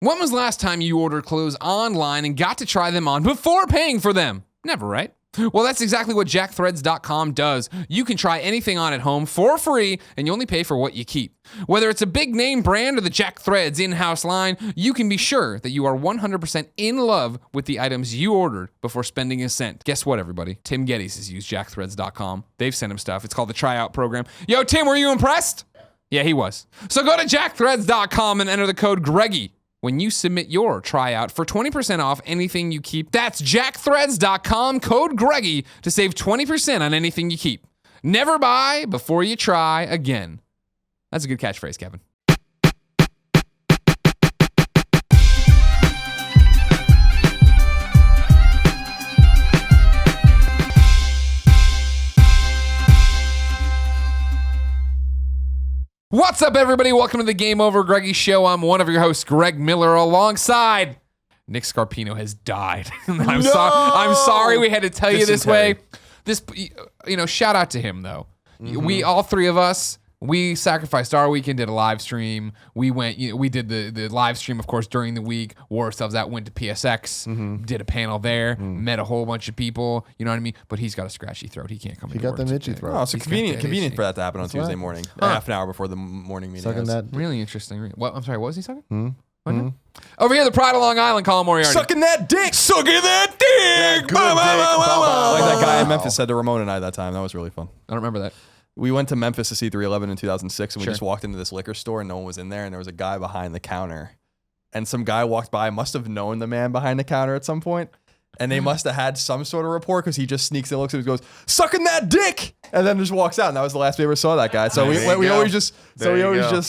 When was the last time you ordered clothes online and got to try them on before paying for them? Never, right? Well, that's exactly what jackthreads.com does. You can try anything on at home for free, and you only pay for what you keep. Whether it's a big name brand or the Jack Threads in-house line, you can be sure that you are 100% in love with the items you ordered before spending a cent. Guess what, everybody? Tim Gettys has used jackthreads.com. They've sent him stuff. It's called the tryout program. Yo, Tim, were you impressed? Yeah, he was. So go to jackthreads.com and enter the code Greggy when you submit your tryout for 20% off anything you keep. That's jackthreads.com, code Greggy, to save 20% on anything you keep. Never buy before you try again. That's a good catchphrase, Kevin. What's up, everybody? Welcome to the GameOverGreggy show. I'm one of your hosts, Greg Miller, alongside Nick Scarpino has died. I'm sorry we had to tell you this way. Shout out to him, though. Mm-hmm. We, all three of us, we sacrificed our weekend, did a live stream. We went, we did the live stream, of course, during the week, wore ourselves out, went to PSX, did a panel there, met a whole bunch of people, you know what I mean? But he's got a scratchy throat. He can't come into work. He got the itchy throat. Oh, so convenient for that to happen on Tuesday morning, half an hour before the morning meeting. Sucking that. Really interesting. What? I'm sorry, what was he sucking? Over here, the pride of Long Island, Colin Moriarty. Sucking that dick! Sucking that dick! Like that guy in Memphis said to Ramon and I that time. That was really fun. I don't remember that. We went to Memphis to see 311 in 2006, and we just walked into this liquor store, and no one was in there, and there was a guy behind the counter. And some guy walked by, must have known the man behind the counter at some point, and they must have had some sort of rapport, because he just sneaks and looks at him and goes, "Sucking that dick!" And then just walks out, and that was the last we ever saw that guy. So we always just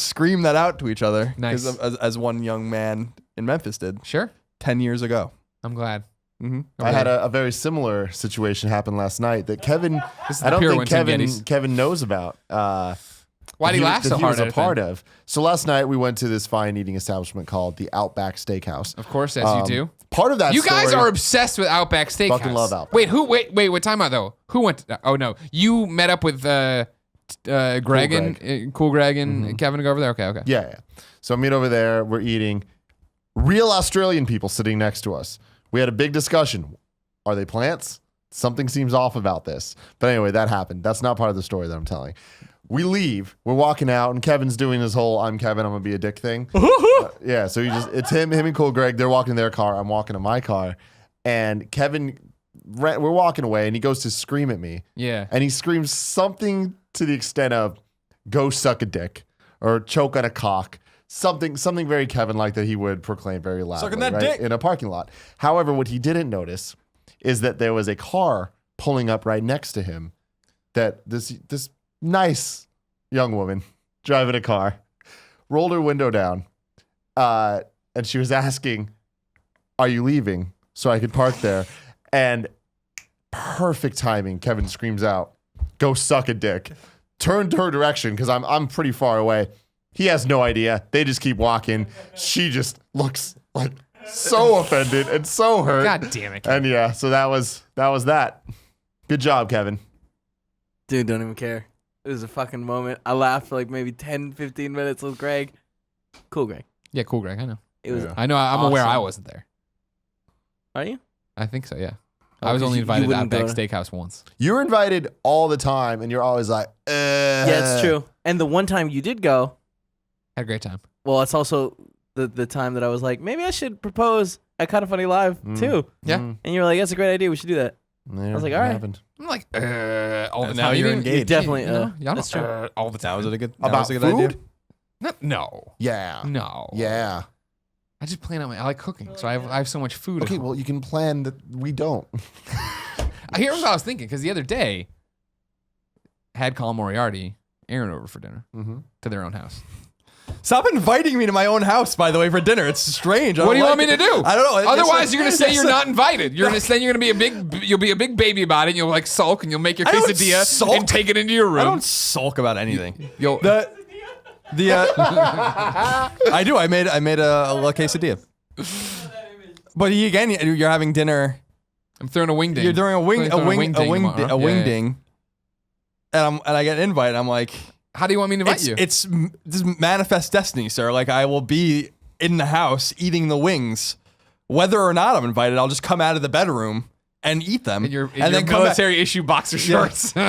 scream that out to each other, nice. as one young man in Memphis did. Sure. 10 years ago. I'm glad. Mm-hmm. I had a very similar situation happen last night that Kevin, I don't think Kevin knows about. Why'd he laugh so hard he was a part of. So last night we went to this fine eating establishment called the Outback Steakhouse. Of course, as you do. Part of that You guys are obsessed with Outback Steakhouse. Fucking love Outback. Wait, what time out though? Who went? Oh no, you met up with Greg and Cool Greg and Kevin to go over there? Okay. Yeah. So I meet over there, we're eating. Real Australian people sitting next to us. We had a big discussion. Are they plants? Something seems off about this. But anyway, that happened. That's not part of the story that I'm telling. We leave. We're walking out, and Kevin's doing his whole "I'm Kevin, I'm gonna be a dick" thing. Yeah, so it's him and Cool Greg. They're walking in their car. I'm walking in my car, and Kevin, we're walking away, and he goes to scream at me. Yeah, and he screams something to the extent of "Go suck a dick" or "Choke on a cock." Something very Kevin-like that he would proclaim very loudly. Sucking that dick. In a parking lot. However, what he didn't notice is that there was a car pulling up right next to him. That this nice young woman driving a car rolled her window down, and she was asking, "Are you leaving?" So I could park there. And perfect timing, Kevin screams out, "Go suck a dick." Turned her direction because I'm pretty far away. He has no idea. They just keep walking. She just looks like so offended and so hurt. God damn it, Kevin. And yeah, so that was that. Good job, Kevin. Dude, don't even care. It was a fucking moment. I laughed for like maybe 10, 15 minutes with Greg. Cool Greg. Yeah, Cool Greg. I know. It was. I know. I'm aware I wasn't there. Are you? I think so. Yeah. I was only invited to Outback Steakhouse once. You're invited all the time, and you're always like, Yeah, it's true. And the one time you did go, had a great time. well, it's also the time that I was like, maybe I should propose at Kind of Funny Live too. Yeah. And you were like, that's a great idea. We should do that. Yeah, I was like, all right. happened. I'm like, all the time. Now you're Even- engaged. You definitely. y'all That's don't, true. all the time. Was it a good About good food? idea? No. Yeah. No. Yeah. I just plan on I like cooking, so I have so much food. Okay, well, you can plan that we don't. Here's what I was thinking, because the other day had Colin Moriarty, Aaron over for dinner to their own house. Stop inviting me to my own house, by the way, for dinner. It's strange. What do you want me to do? I don't know. Otherwise, you're gonna say you're not invited. You're gonna be you'll be a big baby about it. And you'll like sulk, and you'll make your I don't quesadilla sulk. and take it into your room. I don't sulk about anything. You'll, I do. I made a La Quesadilla. But again, you're having dinner. I'm throwing a wing ding. You're doing a wing ding, and I get an invite. And I'm like, how do you want me to invite you? It's this manifest destiny, sir. Like I will be in the house eating the wings. Whether or not I'm invited, I'll just come out of the bedroom and eat them. In your then come back. military issue boxer shorts. Dude,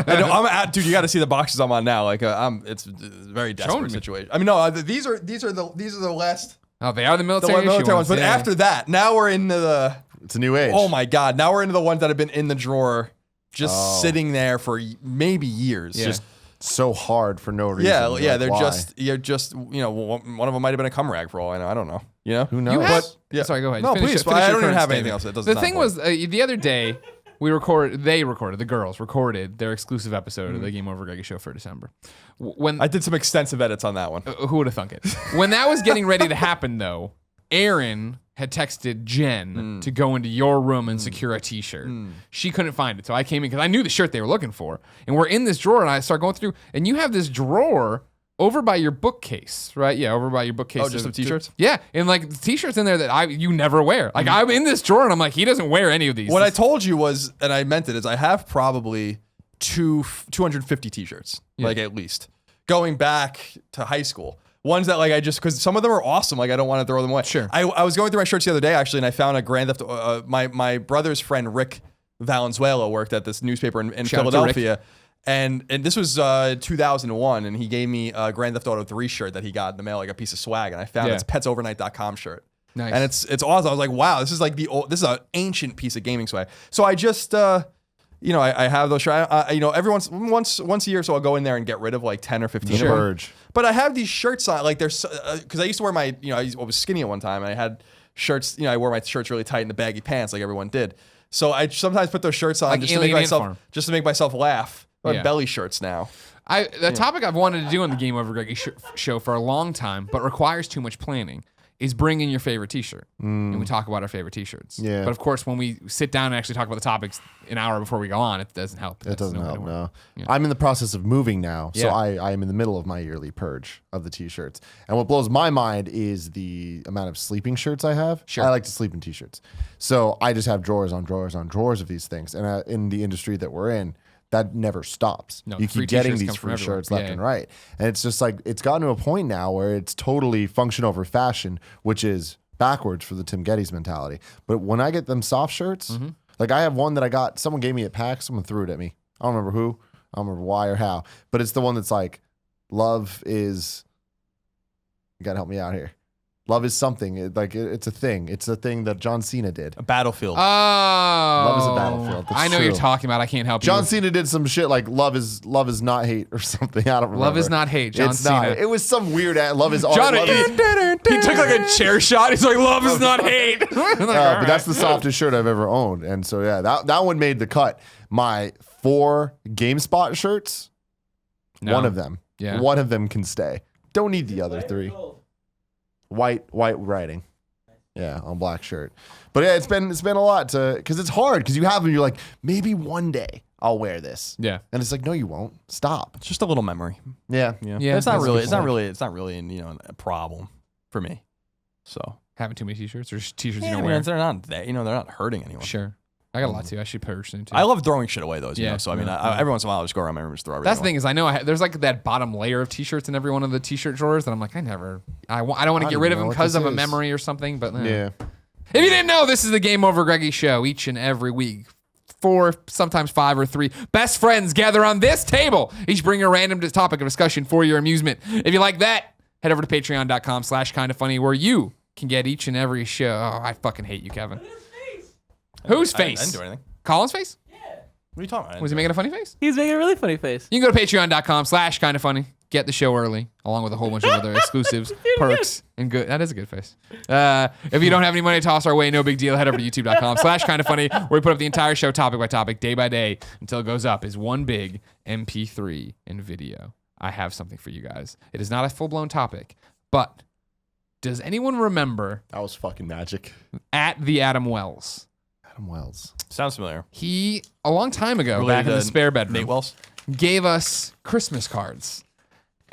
you got to see the boxes I'm on now. Like, it's a very desperate situation. I mean, no, these are the last. Oh, they are the military ones. But after that, now we're into the. It's a new age. Oh my God! Now we're into the ones that have been in the drawer, just sitting there for maybe years. Yeah. Just so hard for no reason. Yeah. Like, They're why? just one of them might have been a cum rag for all I know. I don't know. You know Who knows? You have, yeah. Sorry, go ahead. No, Finish please. it, finish I your don't even current have anything statement. else. The thing was, the other day, the girls recorded their exclusive episode of the Game Over Greggy show for December. When I did some extensive edits on that one. who would have thunk it? When that was getting ready to happen, though, Aaron had texted Jen to go into your room and secure a T-shirt. She couldn't find it, so I came in because I knew the shirt they were looking for. And we're in this drawer, and I start going through, and you have this drawer over by your bookcase, right? Yeah, over by your bookcase. Oh, just some T-shirts? Yeah, and like the T-shirts in there that you never wear. Like I'm in this drawer, and I'm like, he doesn't wear any of these. What I told you was, and I meant it, is I have probably 250 T-shirts, like at least, going back to high school. Ones that like I just, because some of them are awesome, like I don't want to throw them away. Sure. I was going through my shirts the other day actually, and I found a Grand Theft. My brother's friend Rick Valenzuela worked at this newspaper in Shout out to Rick. Philadelphia, and this was 2001, and he gave me a Grand Theft Auto 3 shirt that he got in the mail, like a piece of swag, and I found it's petsovernight.com shirt. Nice. And it's awesome. I was like, wow, this is like this is an ancient piece of gaming swag. So I just I have those shirts. Every once a year, so I'll go in there and get rid of like 10 or 15 of them. Purge. But I have these shirts on, like there's, because I used to wear my, I was skinny at one time, and I had shirts, I wore my shirts really tight in the baggy pants, like everyone did. So I sometimes put those shirts on Like just Alien Ant Farm. to make myself laugh. I Yeah. have belly shirts now. The topic I've wanted to do on the Game Over Greggy show for a long time, but requires too much planning, is bring in your favorite T-shirt, and we talk about our favorite T-shirts. Yeah. But of course, when we sit down and actually talk about the topics an hour before we go on, it doesn't help. It doesn't help, way to no. work. Yeah. I'm in the process of moving now, so Yeah. I am in the middle of my yearly purge of the T-shirts. And what blows my mind is the amount of sleeping shirts I have. Sure. I like to sleep in T-shirts. So I just have drawers on drawers on drawers of these things. And in the industry that we're in, that never stops. No, You free keep getting T-shirts these come from free everywhere. shirts left Yeah. and right. And it's just like, it's gotten to a point now where it's totally function over fashion, which is backwards for the Tim Gettys mentality. But when I get them soft shirts, like I have one that I got, someone gave me at PAX, someone threw it at me. I don't remember who, I don't remember why or how, but it's the one that's like, love is, you gotta help me out here. Love is something. It's a thing. It's a thing that John Cena did. A battlefield. Oh, Love is a battlefield. That's I know what you're true. talking about. I can't help John you. Cena did some shit like love is not hate or something. I don't remember. Love is not hate. John It's Cena. not. It was some weird love is art. John, love is, he took like a chair shot. He's like, "Love is not hate." I'm like, all but that's right. the softest shirt I've ever owned. And so yeah, that one made the cut. My 4 GameSpot shirts, No. one of them. Yeah. One of them can stay. Don't need the other 3. White writing. Yeah, on black shirt. But yeah, it's been a lot to, because it's hard, because you have them, you're like, maybe one day I'll wear this. Yeah. And it's like, no, you won't. Stop. It's just a little memory. Yeah. Yeah, It's not that's a really. good It's not point. really. It's not really. A problem for me. So Having too many T-shirts or just T-shirts yeah, you I don't mean, wear. they're not. They're not hurting anyone. Sure. I got a lot too. I should purge soon too. I love throwing shit away though. Yeah. So I mean, every once in a while I'll just go around my room and just throw everything That's the away. thing is I know there's like that bottom layer of T-shirts in every one of the T-shirt drawers that I'm like I don't want to get rid of them because of a memory or something. But Yeah. If you didn't know, this is the Game Over Greggy show each and every week. 4, sometimes 5 or 3 best friends gather on this table. Each bring a random topic of discussion for your amusement. If you like that, head over to patreon.com/kindafunny where you can get each and every show. Oh, I fucking hate you, Kevin. Whose I face? didn't do anything. Colin's face? What are you talking about? Was he making a funny face? He's making a really funny face. You can go to patreon.com/kindafunny. Get the show early, along with a whole bunch of other exclusives, perks, and good. That is a good face. If you don't have any money to toss our way, no big deal. Head over to youtube.com/kindafunny, where we put up the entire show topic by topic, day by day, until it goes up as one big MP3 in video. I have something for you guys. It is not a full-blown topic, but does anyone remember That was fucking magic. at the Adam Wells? Adam Wells. Sounds familiar. He, a long time ago, Related back in the to spare bedroom, Nate Wells. gave us Christmas cards.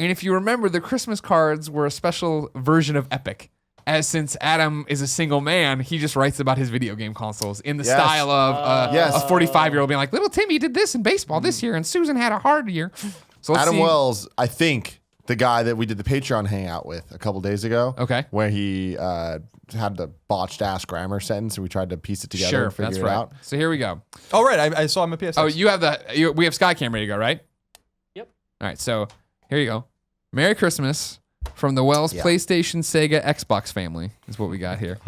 And if you remember, the Christmas cards were a special version of Epic. As since Adam is a single man, he just writes about his video game consoles in the Yes. style of Yes. a 45-year-old being like, little Timmy did this in baseball this year, and Susan had a hard year. So let's Adam see. Wells, I think, the guy that we did the Patreon hangout with a couple days ago. Okay. Where he had the botched ass grammar sentence, and we tried to piece it together Sure, and figure that's it right. out. So here we go. Oh, right. I saw him at PSX. Oh, you have we have Skycam ready to go, right? Yep. All right, so here you go. Merry Christmas from the Wells Yeah. PlayStation, Sega, Xbox family is what we got here.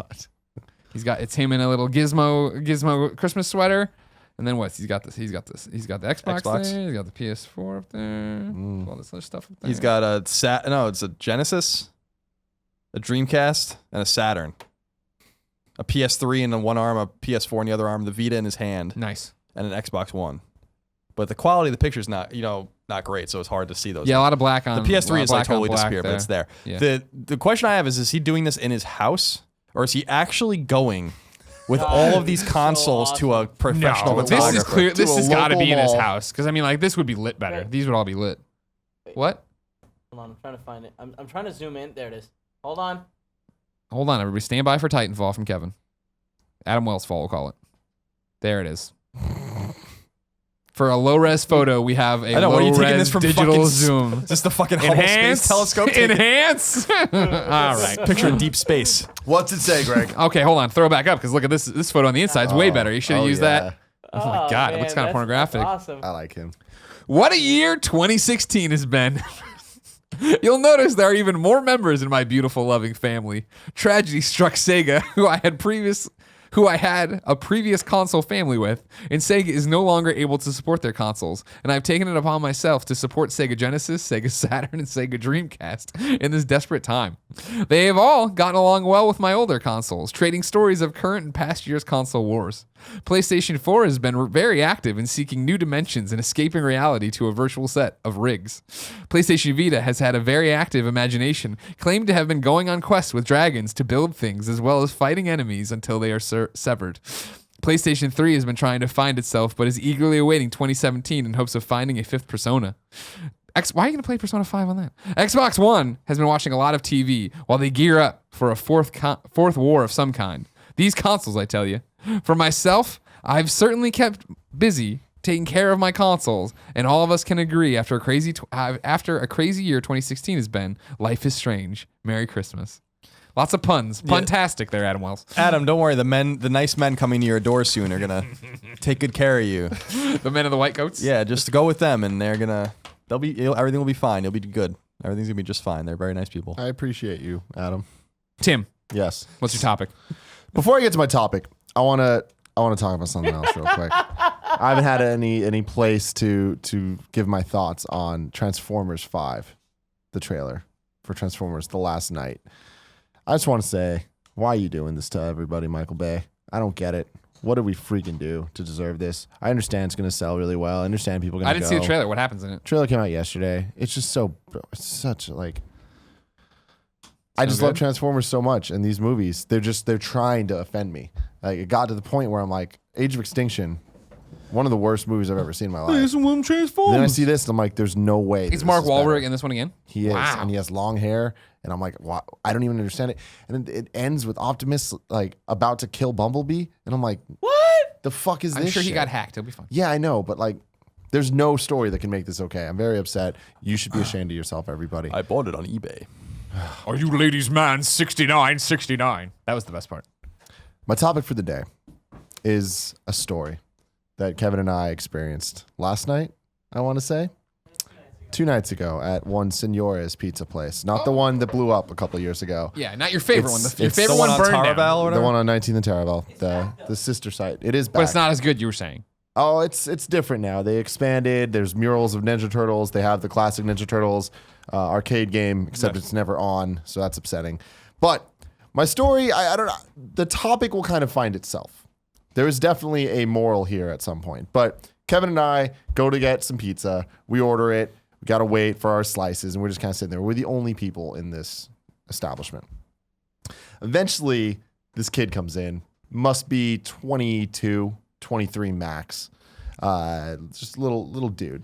It's him in a little gizmo Christmas sweater. And then what? He's got the Xbox Xbox. there. He's got the PS4 up there. All this other stuff up there. He's got it's a Genesis, a Dreamcast, and a Saturn. A PS3 in one arm, a PS4 in the other arm, the Vita in his hand, nice. and an Xbox One. But the quality of the picture's not great, so it's hard to see those. Yeah, a lot of black on The PS3 is like black on totally black disappeared, but it's there. Yeah. The question I have is he doing this in his house, or is he actually going with all of these consoles to a professional No, photographer? this is clear. This To a has got to local be in his mall. house because I mean, like, this would be lit better. Right. These would all be lit. What? Hold on, I'm trying to find it. I'm trying to zoom in. There it is. Hold on. Hold on, everybody. Stand by for Titanfall from Kevin. Adam Wells fall, we'll call it. There it is. For a low-res photo, we have a I know, what are you taking low-res this from digital fucking zoom. Is this the fucking Hubble Space Telescope? Enhance. All right. Picture in deep space. What's it say, Greg? Okay, hold on. Throw it back up because look at this photo on the inside. It's way better. You should have used yeah. that. Oh my God, it looks kind of that's pornographic. Awesome. I like him. What a year 2016 has been. You'll notice there are even more members in my beautiful, loving family. Tragedy struck Sega, who I had a previous console family with, and Sega is no longer able to support their consoles. And I've taken it upon myself to support Sega Genesis, Sega Saturn, and Sega Dreamcast in this desperate time. They have all gotten along well with my older consoles, trading stories of current and past year's console wars. PlayStation 4 has been very active in seeking new dimensions and escaping reality to a virtual set of rigs. PlayStation Vita has had a very active imagination, claimed to have been going on quests with dragons to build things as well as fighting enemies until they are severed. PlayStation 3 has been trying to find itself, but is eagerly awaiting 2017 in hopes of finding a fifth Persona. Why are you going to play Persona 5 on that? Xbox One has been watching a lot of TV while they gear up for a fourth war of some kind. These consoles, I tell you. For myself, I've certainly kept busy taking care of my consoles, and all of us can agree after a crazy year 2016 has been, life is strange. Merry Christmas. Lots of puns. Puntastic there, Adam Wells. Adam, don't worry. The nice men coming to your door soon are gonna take good care of you. The men in the white coats? Yeah, just go with them, and everything will be fine. You'll be good. Everything's gonna be just fine. They're very nice people. I appreciate you, Adam. Tim, Yes. what's your topic? Before I get to my topic, I want to talk about something else real quick. I haven't had any place to give my thoughts on Transformers 5, the trailer for Transformers The Last Night. I just want to say, why are you doing this to everybody, Michael Bay? I don't get it. What did we freaking do to deserve this? I understand it's going to sell really well. I understand people are going to go. I didn't see the trailer. What happens in it? Trailer came out yesterday. It's just it's such like. I just good? love Transformers so much, and these movies, they're trying to offend me. Like, it got to the point where I'm like, Age of Extinction, one of the worst movies I've ever seen in my life. Then I see this, and I'm like, there's no way. Is Mark Wahlberg in this one again? He is, Wow. and he has long hair, and I'm like, wow, I don't even understand it. And then it ends with Optimus like about to kill Bumblebee, and I'm like, what? The fuck is this? I'm sure he shit? got hacked. It'll be fun. Yeah, I know, but like, there's no story that can make this okay. I'm very upset. You should be ashamed of yourself, everybody. I bought it on eBay. Are you ladies man 69? That was the best part. My topic for the day is a story that Kevin and I experienced last night, I want to say. 2 nights ago at one Signore's pizza place. Not the one that blew up a couple of years ago. Yeah, not your favorite one. It's- Your it's favorite the one one on burned down. Taraval or The whatever? one on 19th and Taravel, the sister site. It is back. But it's not as good, you were saying. Oh, it's different now. They expanded. There's murals of Ninja Turtles. They have the classic Ninja Turtles arcade game, except it's never on, so that's upsetting. But my story, I don't know. The topic will kind of find itself. There is definitely a moral here at some point. But Kevin and I go to get some pizza. We order it. We got to wait for our slices, and we're just kind of sitting there. We're the only people in this establishment. Eventually, this kid comes in. Must be 22, 23 max. Just a little dude.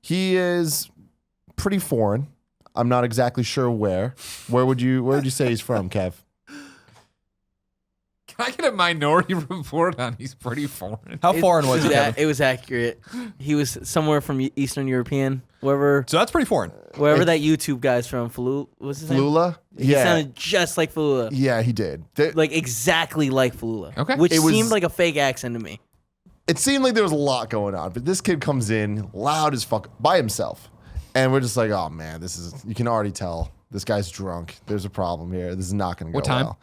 He is pretty foreign. I'm not exactly sure where. Where would you say he's from, Kev? I get a Minority Report on he's pretty foreign. How foreign was he, Kevin? It was accurate. He was somewhere from Eastern European, wherever So that's pretty foreign. that YouTube guy's from. What's his name? Flula? He Yeah. sounded just like Falula. Yeah, he did. Like exactly like Falula. Okay. Which It was- seemed like a fake accent to me. It seemed like there was a lot going on, but this kid comes in loud as fuck by himself. And we're just like, oh man, you can already tell this guy's drunk. There's a problem here. This is not going to go What time? well.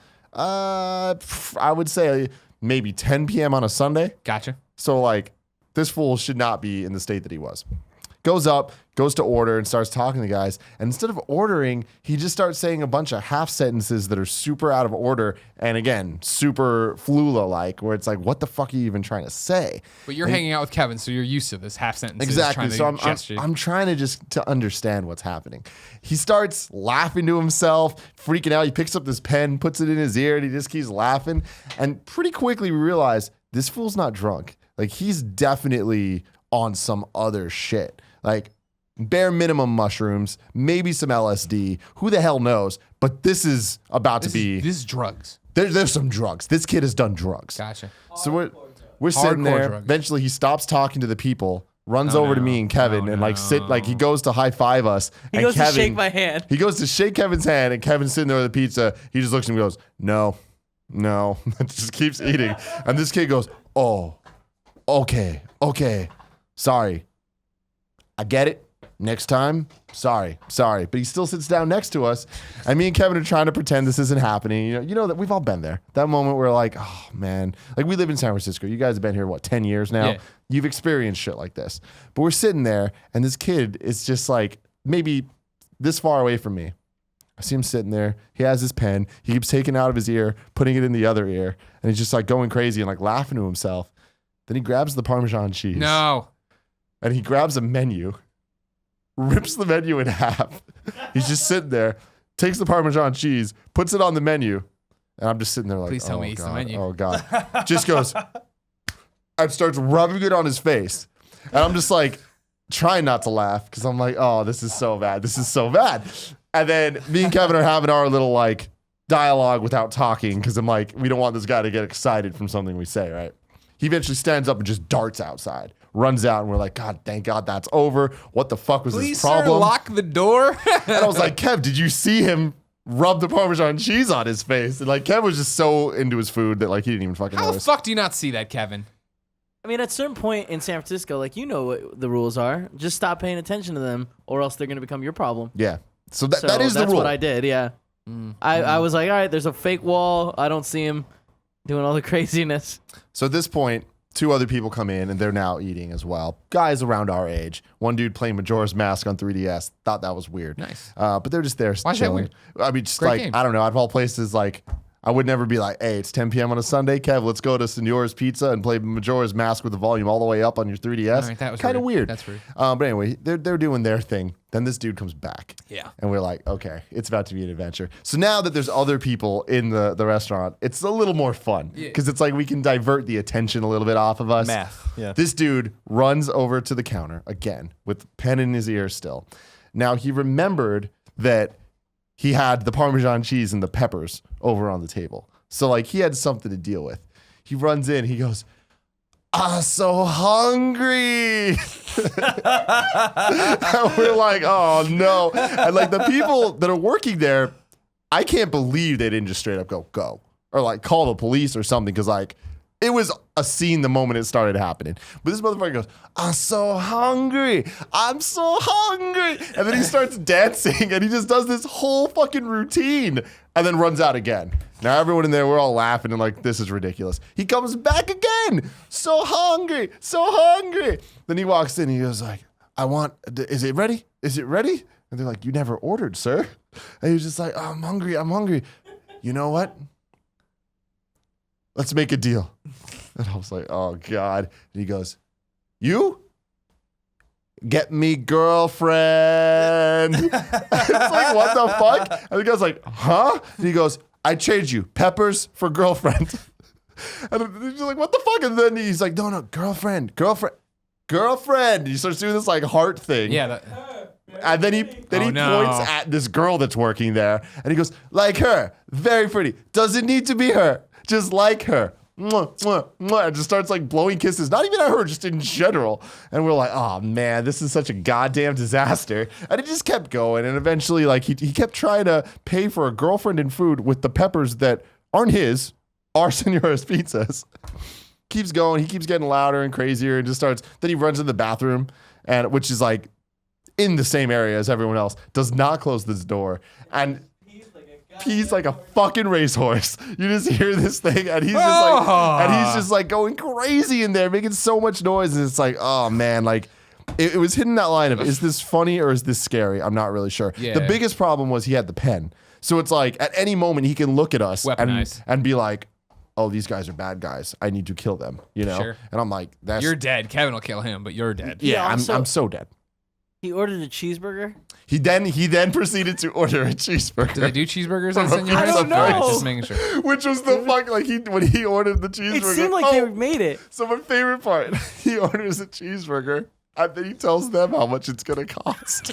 I would say maybe 10 p.m. on a Sunday. Gotcha. So like this fool should not be in the state that he was. Goes to order and starts talking to guys. And instead of ordering, he just starts saying a bunch of half sentences that are super out of order. And again, super Flula-like, where it's like, what the fuck are you even trying to say? But you're hanging out with Kevin, so you're used to this half sentence. Exactly. So I'm trying to just to understand what's happening. He starts laughing to himself, freaking out. He picks up this pen, puts it in his ear, and he just keeps laughing. And pretty quickly we realize this fool's not drunk. Like he's definitely on some other shit. Like bare minimum mushrooms, maybe some LSD. Who the hell knows? But this is about to be. This is drugs. There's some drugs. This kid has done drugs. Gotcha. So we're sitting Hardcore there. drugs. Eventually, he stops talking to the people, runs Oh, over to no. me and Kevin, Oh, and like no. he goes to high five us. He and goes Kevin, to shake my hand. He goes to shake Kevin's hand, and Kevin's sitting there with the pizza. He just looks at me and goes, no, just keeps eating. And this kid goes, oh, okay, sorry. I get it. Next time, sorry. But he still sits down next to us, and me and Kevin are trying to pretend this isn't happening. You know that we've all been there. That moment where like, oh man, like we live in San Francisco. You guys have been here, what, 10 years now? Yeah. You've experienced shit like this. But we're sitting there, and this kid is just like maybe this far away from me. I see him sitting there. He has his pen. He keeps taking it out of his ear, putting it in the other ear, and he's just like going crazy and like laughing to himself. Then he grabs the Parmesan cheese. No. And he grabs a menu, rips the menu in half. He's just sitting there, takes the Parmesan cheese, puts it on the menu. And I'm just sitting there like, Please tell oh me it's the God, menu. oh God. Just goes and starts rubbing it on his face. And I'm just like trying not to laugh because I'm like, oh, this is so bad. And then me and Kevin are having our little like dialogue without talking because I'm like, we don't want this guy to get excited from something we say, right? He eventually stands up and just darts outside, runs out, and we're like, God, thank God that's over. What the fuck was Please, this problem? sir, lock the door. And I was like, Kev, did you see him rub the Parmesan cheese on his face? And like, Kev was just so into his food that like he didn't even fucking How the notice. fuck do you not see that, Kevin? I mean, at a certain point in San Francisco, like, you know what the rules are. Just stop paying attention to them, or else they're going to become your problem. Yeah. So that So is the that's rule. what I did, yeah. I was like, all right, there's a fake wall. I don't see him doing all the craziness. So at this point, two other people come in and they're now eating as well. Guys around our age. One dude playing Majora's Mask on 3DS. Thought that was weird. Nice. But they're just there Why is that chilling. weird? I mean, just Great like, game. I don't know. Out of all places, like, I would never be like, hey, it's 10 p.m. on a Sunday. Kev, let's go to Senor's Pizza and play Majora's Mask with the volume all the way up on your 3DS. All right, that was kind of weird. That's weird. But anyway, they're doing their thing. Then this dude comes back. Yeah. And we're like, okay, it's about to be an adventure. So now that there's other people in the restaurant, it's a little more fun. Because it's like we can divert the attention a little bit off of us. Math, yeah. This dude runs over to the counter again with the pen in his ear still. Now he remembered that he had the Parmesan cheese and the peppers over on the table. So like he had something to deal with. He runs in, he goes, I'm so hungry. And we're like, oh no. And like the people that are working there, I can't believe they didn't just straight up go. Or like call the police or something. Cause like it was a scene the moment it started happening. But this motherfucker goes, I'm so hungry. And then he starts dancing and he just does this whole fucking routine and then runs out again. Now everyone in there, we're all laughing and like, this is ridiculous. He comes back again. So hungry. Then he walks in, he goes like, is it ready? And they're like, you never ordered, sir. And he's just like, oh, I'm hungry. You know what? Let's make a deal. And I was like, oh God. And he goes, you get me girlfriend. It's like, what the fuck? And the guy's like, huh? And he goes, I trade you peppers for girlfriend. And he's like, what the fuck? And then he's like, no, girlfriend. And he starts doing this like heart thing. Yeah. And then he points at this girl that's working there. And he goes, like her, very pretty. Doesn't need to be her. just like her. Mwah, mwah, mwah, and just starts like blowing kisses, not even at her, just in general. And we're like, oh man, this is such a goddamn disaster. And it just kept going. And eventually, like, he kept trying to pay for a girlfriend and food with the peppers that aren't his, are Senora's pizzas. Keeps going. He keeps getting louder and crazier and just starts. Then he runs to the bathroom, and which is like in the same area as everyone else, does not close this door. And he's like a fucking racehorse. You just hear this thing, and he's just like going crazy in there, making so much noise, and it's like, oh man, like it was hitting that line of, is this funny or is this scary? I'm not really sure. Yeah. The biggest problem was he had the pen, so it's like at any moment he can look at us and be like, oh, these guys are bad guys. I need to kill them. You know, Sure. and I'm like, that's You're dead. Kevin will kill him, but you're dead. yeah, also- I'm so dead. He ordered a cheeseburger. He then proceeded to order a cheeseburger. Do they do cheeseburgers at From a Senora's? I don't know. Just making sure. Which was the fuck, like when he ordered the cheeseburger. It seemed like they made it. So my favorite part, he orders a cheeseburger, and then he tells them how much it's gonna cost.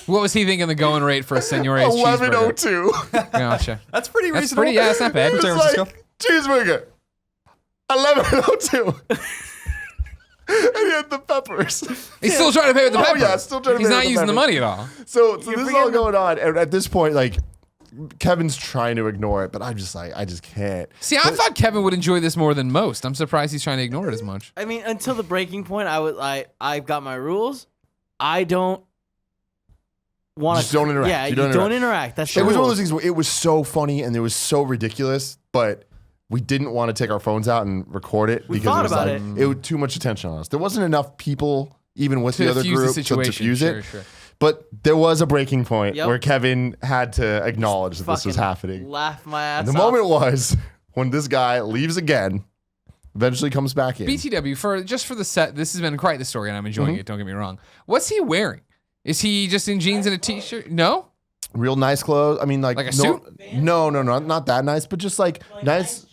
What was he thinking the going rate for a Senora's cheeseburger? $11.02. Gotcha. That's pretty That's reasonable. pretty, yeah, that's not bad. It's San Francisco. like cheeseburger, $11.02. And he had the peppers. He's still trying to pay with the Oh, pepper. yeah, still trying to He's pay not with the using the pepper. money at all. So this is all forgetting going on, and at this point, like Kevin's trying to ignore it, but I'm just like, I just can't. See, I thought Kevin would enjoy this more than most. I'm surprised he's trying to ignore it as much. I mean, until the breaking point, I've got my rules. I don't want to. Just don't interact. Yeah, You you don't don't interact. That's the It was one of rules. those things where it was so funny and it was so ridiculous, but we didn't want to take our phones out and record it We because thought it was about like it was too much attention on us. There wasn't enough people, even with To the other diffuse the group, to situation. diffuse Sure, it. sure. But there was a breaking point Yep. where Kevin had to acknowledge that this was Fucking happening. Laugh my ass And the off. moment was when this guy leaves again, eventually comes back in. BTW, for the set, this has been quite the story, and I'm enjoying Mm-hmm. it. Don't get me wrong. What's he wearing? Is he just in jeans and a t-shirt? No. Real nice clothes. I mean, like Like a no, suit? No, not that nice, but just like nice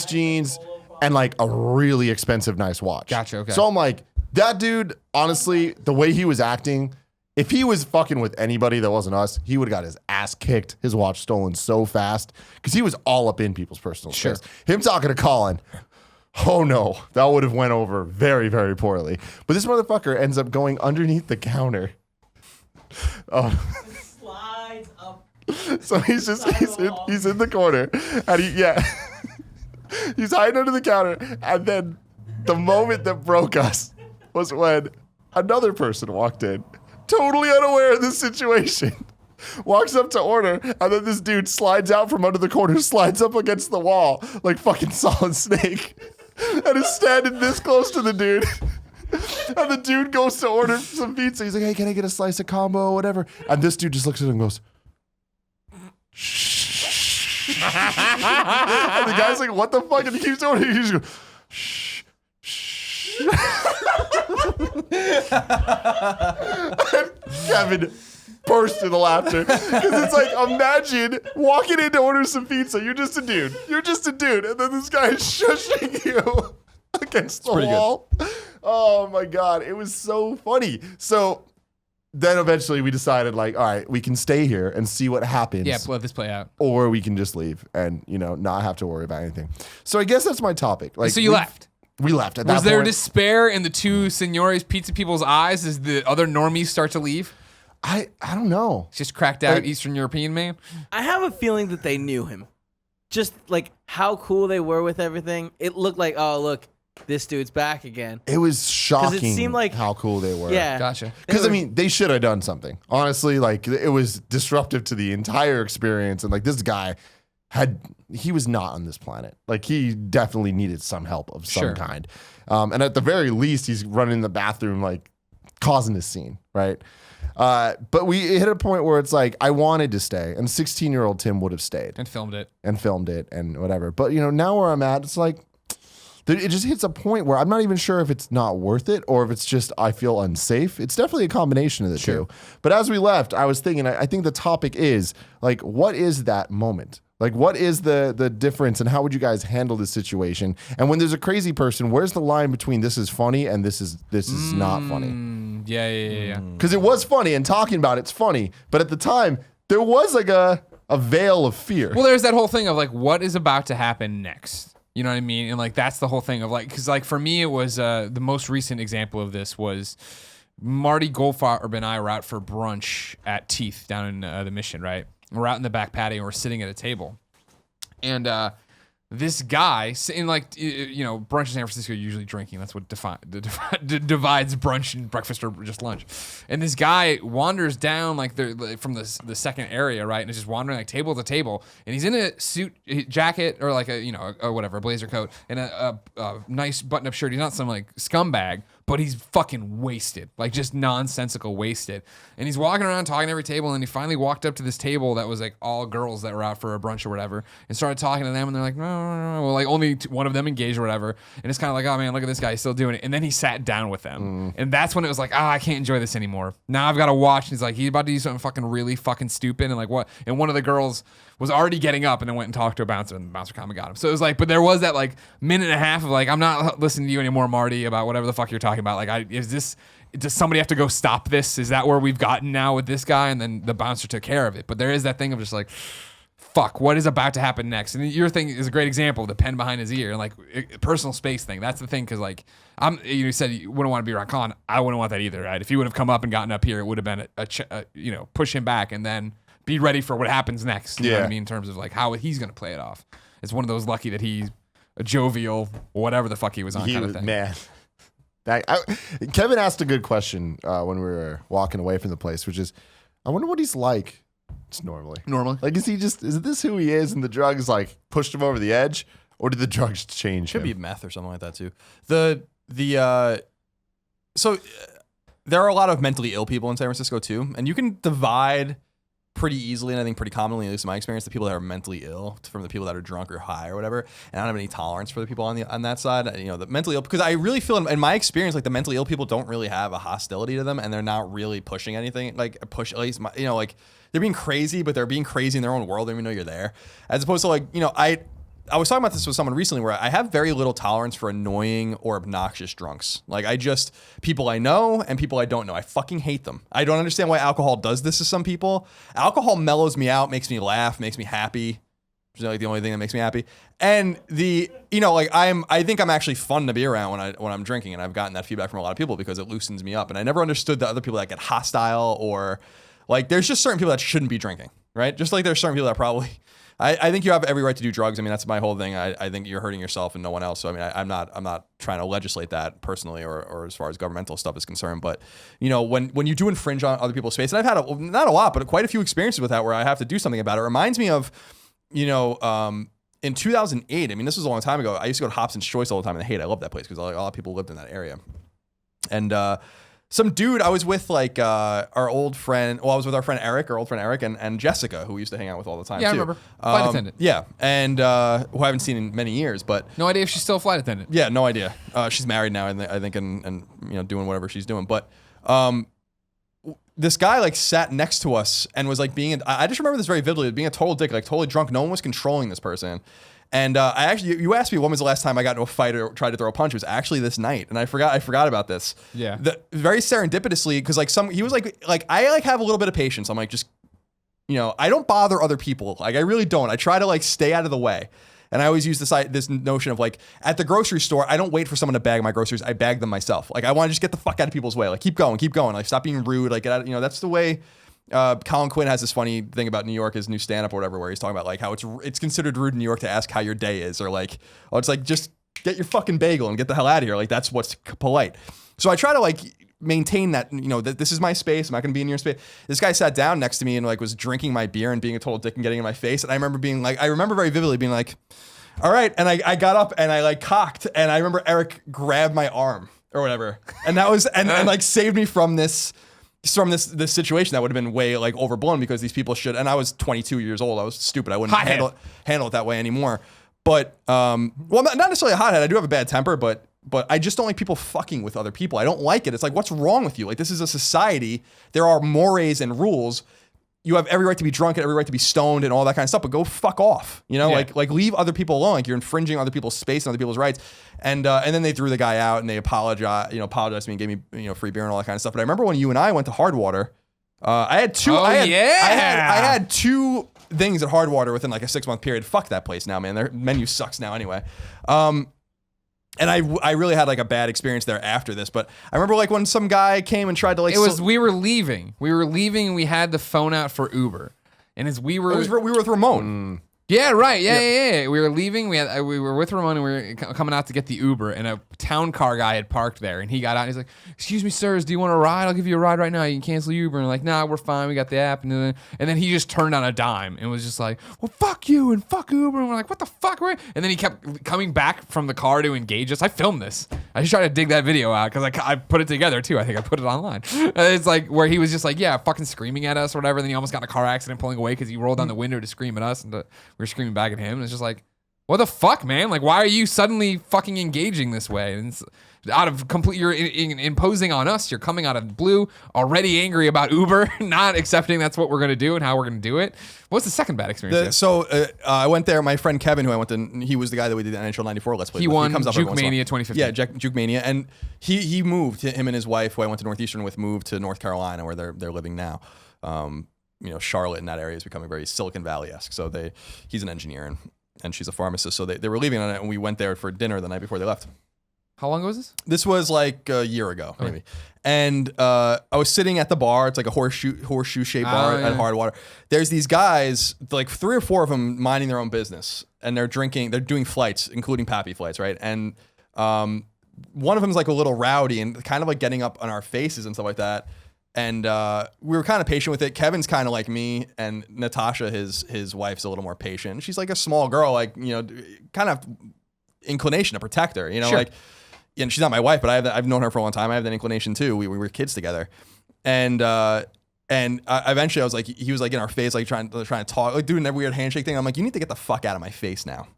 jeans, and like a really expensive, nice watch. Gotcha, okay. So I'm like, that dude, honestly, the way he was acting, if he was fucking with anybody that wasn't us, he would have got his ass kicked, his watch stolen so fast, because he was all up in people's personal Sure. space. Him talking to Colin, oh no, that would have went over very, very poorly. But this motherfucker ends up going underneath the counter. Oh. Slides up. So he's in the corner, and he's hiding under the counter. And then the moment that broke us was when another person walked in, totally unaware of this situation, walks up to order, and then this dude slides out from under the corner, slides up against the wall like fucking Solid Snake, and is standing this close to the dude. And the dude goes to order some pizza. He's like, hey, can I get a slice of combo or whatever? And this dude just looks at him and goes, shh. And the guy's like, what the fuck? And he keeps ordering. He just goes, shh, shh. And Kevin burst into laughter. Because it's like, imagine walking in to order some pizza. You're just a dude. And then this guy is shushing you against the wall. Oh my God. It was so funny. So then eventually we decided, like, all right, we can stay here and see what happens. Yeah, let this play out. Or we can just leave and, not have to worry about anything. So I guess that's my topic. Like, So you left. We left at Was that there point. despair in the two Senora's pizza people's eyes as the other normies start to leave? I don't know. Just cracked out Like- Eastern European man? I have a feeling that they knew him. Just like how cool they were with everything. It looked like, oh, look, this dude's back again. It was shocking seemed like- how cool they were. Yeah. Gotcha. Because, they should have done something. Honestly, like, it was disruptive to the entire experience. And, like, this guy he was not on this planet. Like, he definitely needed some help of some Sure. kind. And at the very least, he's running in the bathroom, like, causing this scene, right? But we hit a point where it's like, I wanted to stay. And 16-year-old Tim would have stayed And filmed it. and filmed it and whatever. But, now where I'm at, it's like, it just hits a point where I'm not even sure if it's not worth it or if it's just I feel unsafe. It's definitely a combination of the two. But as we left, I was thinking, I think the topic is, like, what is that moment? Like, what is the difference and how would you guys handle this situation? And when there's a crazy person, where's the line between this is funny and this is not funny? Yeah. Because it was funny and talking about it's funny. But at the time, there was like a a veil of fear. Well, there's that whole thing of like, what is about to happen next? You know what I mean? And like, that's the whole thing of like, because like for me, it was the most recent example of this was Marty Goldfarb and I were out for brunch at Teeth down in the Mission, right? We're out in the back patio and we're sitting at a table. And this guy, in like, you know, brunch in San Francisco, you're usually drinking. That's what divides brunch and breakfast or just lunch. And this guy wanders down like from the second area, right? And is just wandering like table to table. And he's in a suit jacket or like a, you know, a whatever, a blazer coat and a nice button-up shirt. He's not some like scumbag, but he's fucking wasted, like just nonsensical wasted. And he's walking around talking to every table. And he finally walked up to this table that was like all girls that were out for a brunch or whatever and started talking to them. And they're like, no. Well, like only one of them engaged or whatever. And it's kind of like, oh man, look at this guy, he's still doing it. And then he sat down with them. And that's when it was like, I can't enjoy this anymore. Now I've got to watch. And he's like, he's about to do something fucking really fucking stupid. And like what? And one of the girls was already getting up and then went and talked to a bouncer and the bouncer kind of got him. So it was like, but there was that like minute and a half of like, I'm not listening to you anymore, Marty, about whatever the fuck you're talking about. Like, does somebody have to go stop this? Is that where we've gotten now with this guy? And then the bouncer took care of it. But there is that thing of just like, fuck, what is about to happen next? And your thing is a great example of the pen behind his ear and like personal space thing. That's the thing. Cause like you said you wouldn't want to be around Colin. I wouldn't want that either. Right. If he would have come up and gotten up here, it would have been you know, push him back and then be ready for what happens next. You know what I mean? In terms of like how he's going to play it off. It's one of those lucky that he's a jovial, whatever the fuck he was on kind of thing. Man. Kevin asked a good question when we were walking away from the place, which is, I wonder what he's like just normally. Like, is this who he is and the drugs like pushed him over the edge, or did the drugs change him? Could be meth or something like that too. So there are a lot of mentally ill people in San Francisco too, and you can divide pretty easily, and I think pretty commonly, at least in my experience, the people that are mentally ill from the people that are drunk or high or whatever. And I don't have any tolerance for the people on that side. You know, the mentally ill, because I really feel in my experience, like the mentally ill people don't really have a hostility to them, and they're not really pushing anything. Like at least you know, like they're being crazy, but they're being crazy in their own world. They don't even know you're there. As opposed to like, you know, I was talking about this with someone recently where I have very little tolerance for annoying or obnoxious drunks. Like people I know and people I don't know. I fucking hate them. I don't understand why alcohol does this to some people. Alcohol mellows me out, makes me laugh, makes me happy. Which is like the only thing that makes me happy. And I think I'm actually fun to be around when I'm drinking, and I've gotten that feedback from a lot of people because it loosens me up. And I never understood the other people that get hostile or like there's just certain people that shouldn't be drinking, right? Just like there's certain people that probably I think you have every right to do drugs. I mean, that's my whole thing. I think you're hurting yourself and no one else. So I mean, I'm not trying to legislate that personally or as far as governmental stuff is concerned. But you know, when you do infringe on other people's space, and I've had not a lot, but quite a few experiences with that where I have to do something about it. It reminds me of, you know, in 2008. I mean, this was a long time ago. I used to go to Hobson's Choice all the time in the Haight. I love that place because a lot of people lived in that area. And some dude I was with, like our old friend. Well, I was with our friend Eric, and Jessica, who we used to hang out with all the time. Yeah, I too. remember. Flight attendant. Yeah, and who I haven't seen in many years, but no idea if she's still a flight attendant. Yeah, no idea. She's married now, I think, and you know, doing whatever she's doing. But this guy like sat next to us and was like I just remember this very vividly, being a total dick, like totally drunk. No one was controlling this person. And you asked me when was the last time I got into a fight or tried to throw a punch. It was actually this night, and I forgot about this. Yeah. Very serendipitously, because like he was like I like have a little bit of patience. I'm like, just, you know, I don't bother other people. Like I really don't. I try to like stay out of the way. And I always use this notion of like at the grocery store, I don't wait for someone to bag my groceries. I bag them myself. Like I want to just get the fuck out of people's way. Like keep going. Like stop being rude. Like get out. You know, that's the way. Colin Quinn has this funny thing about New York, his new stand-up or whatever, where he's talking about like how it's considered rude in New York to ask how your day is, or like, oh, it's like just get your fucking bagel and get the hell out of here. Like that's what's polite. So I try to like maintain that, you know, that this is my space. I'm not going to be in your space. This guy sat down next to me and like was drinking my beer and being a total dick and getting in my face. And I remember very vividly being like, all right. And I got up and I like cocked, and I remember Eric grabbed my arm or whatever, and that was and like saved me from this situation that would have been way like overblown because these people should. And I was 22 years old. I was stupid. I wouldn't handle it that way anymore. But well, not necessarily a hothead. I do have a bad temper, but I just don't like people fucking with other people. I don't like it. It's like, what's wrong with you? Like, this is a society. There are mores and rules. You have every right to be drunk and every right to be stoned and all that kind of stuff, but go fuck off. You know, like leave other people alone. Like you're infringing other people's space and other people's rights. And then they threw the guy out and they apologized to me and gave me, you know, free beer and all that kind of stuff. But I remember when you and I went to Hardwater, I had two. Oh, I yeah. had two things at Hardwater within like a 6-month period. Fuck that place now, man. Their menu sucks now anyway. And I really had like a bad experience there after this. But I remember like when some guy came and tried to like. We were leaving. And we had the phone out for Uber, and as we were with Ramon. Yeah, right. Yeah. We were leaving. We were with Ramon, and we were coming out to get the Uber, and a town car guy had parked there, and he got out, and he's like, "Excuse me, sirs, do you want a ride? I'll give you a ride right now. You can cancel Uber." And we're like, "Nah, we're fine. We got the app." And then he just turned on a dime and was just like, "Well, fuck you and fuck Uber." And we're like, "What the fuck?" And then he kept coming back from the car to engage us. I filmed this. I just tried to dig that video out because I put it together too. I think I put it online. It's like where he was just like, yeah, fucking screaming at us or whatever. And then he almost got in a car accident pulling away because he rolled down the window to scream at us, and we were screaming back at him. And it's just like, what the fuck, man? Like, why are you suddenly fucking engaging this way? And it's out of complete, you're imposing on us. You're coming out of blue, already angry about Uber, not accepting that's what we're going to do and how we're going to do it. What's the second bad experience? I went there. My friend Kevin, who I went to, he was the guy that we did the NHL 94 Let's Play. He won comes up Juke Mania 2015. Yeah, Juke Mania. And he moved, him and his wife, who I went to Northeastern with, moved to North Carolina where they're living now. Charlotte in that area is becoming very Silicon Valley-esque. So he's an engineer and she's a pharmacist. So they were leaving on it, and we went there for dinner the night before they left. How long ago was this? This was like a year ago, maybe. And I was sitting at the bar. It's like a horseshoe-shaped bar at Hardwater. There's these guys, like 3 or 4 of them, minding their own business, and they're doing flights, including Pappy flights, right? And one of them is like a little rowdy and kind of like getting up on our faces and stuff like that. And we were kind of patient with it. Kevin's kind of like me, and Natasha, his wife's a little more patient. She's like a small girl, like, kind of inclination to protect her, Sure. like. And she's not my wife, but I've known her for a long time. I have that inclination too. We were kids together, and eventually I was like, he was like in our face, like trying to talk, like doing that weird handshake thing. I'm like, you need to get the fuck out of my face now,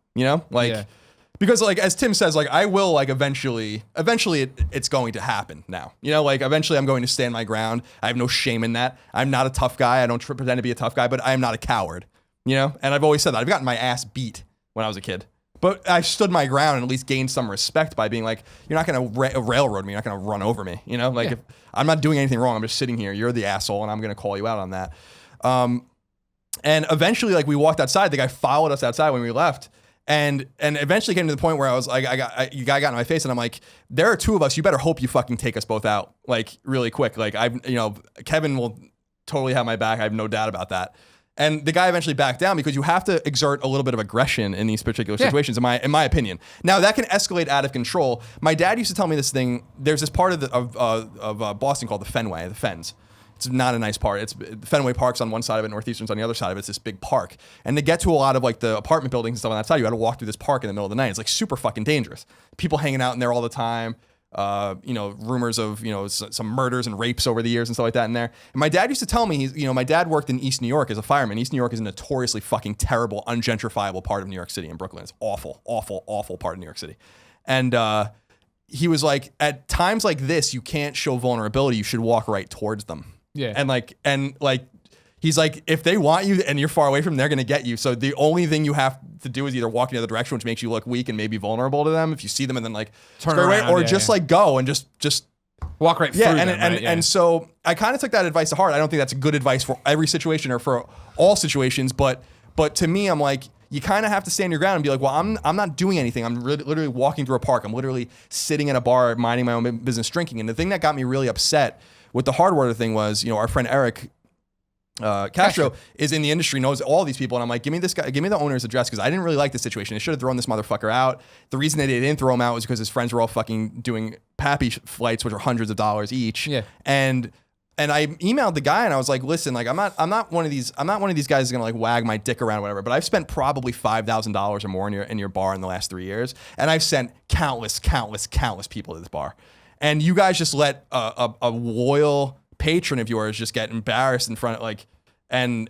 because like as Tim says, like I will like eventually it's going to happen now. Like eventually I'm going to stand my ground. I have no shame in that. I'm not a tough guy. I don't pretend to be a tough guy, but I am not a coward. And I've always said that. I've gotten my ass beat when I was a kid. But I stood my ground and at least gained some respect by being like, you're not going to railroad me. You're not going to run over me. If I'm not doing anything wrong, I'm just sitting here. You're the asshole, and I'm going to call you out on that. And eventually, like we walked outside. The guy followed us outside when we left, and eventually came to the point where I was like, you guy got in my face, and I'm like, there are 2 of us. You better hope you fucking take us both out, like really quick. Like Kevin will totally have my back. I have no doubt about that. And the guy eventually backed down because you have to exert a little bit of aggression in these particular situations, in my opinion. Now that can escalate out of control. My dad used to tell me this thing. There's this part of Boston called the Fenway, the Fens. It's not a nice part. It's Fenway Park's on one side of it, Northeastern's on the other side of it. It's this big park. And to get to a lot of like the apartment buildings and stuff on that side, you got to walk through this park in the middle of the night. It's like super fucking dangerous. People hanging out in there all the time. Rumors of, some murders and rapes over the years and stuff like that in there. And my dad used to tell me, my dad worked in East New York as a fireman. East New York is a notoriously fucking terrible, ungentrifiable part of New York City and Brooklyn. It's awful, awful, awful part of New York City. And he was like, at times like this, you can't show vulnerability. You should walk right towards them. Yeah. And he's like, if they want you and you're far away from them, they're going to get you. So the only thing you have to do is either walk in the other direction, which makes you look weak and maybe vulnerable to them if you see them, and then like turn around, away, or just like go and just walk right through them. And so I kind of took that advice to heart. I don't think that's good advice for every situation or for all situations, but to me, I'm like, you kind of have to stand your ground and be like, well, I'm not doing anything. I'm literally walking through a park. I'm literally sitting in a bar, minding my own business, drinking. And the thing that got me really upset with the Hardwater thing was, our friend Eric Castro is in the industry, knows all these people, and I'm like, give me this guy, give me the owner's address, because I didn't really like the situation. They should have thrown this motherfucker out. The reason that they didn't throw him out was because his friends were all fucking doing Pappy flights, which are hundreds of dollars each. Yeah. And I emailed the guy and I was like, listen, like I'm not one of these guys who's gonna like wag my dick around or whatever, but I've spent probably $5,000 or more in your bar in the last 3 years, and I've sent countless people to this bar, and you guys just let a loyal patron of yours just get embarrassed in front of like, and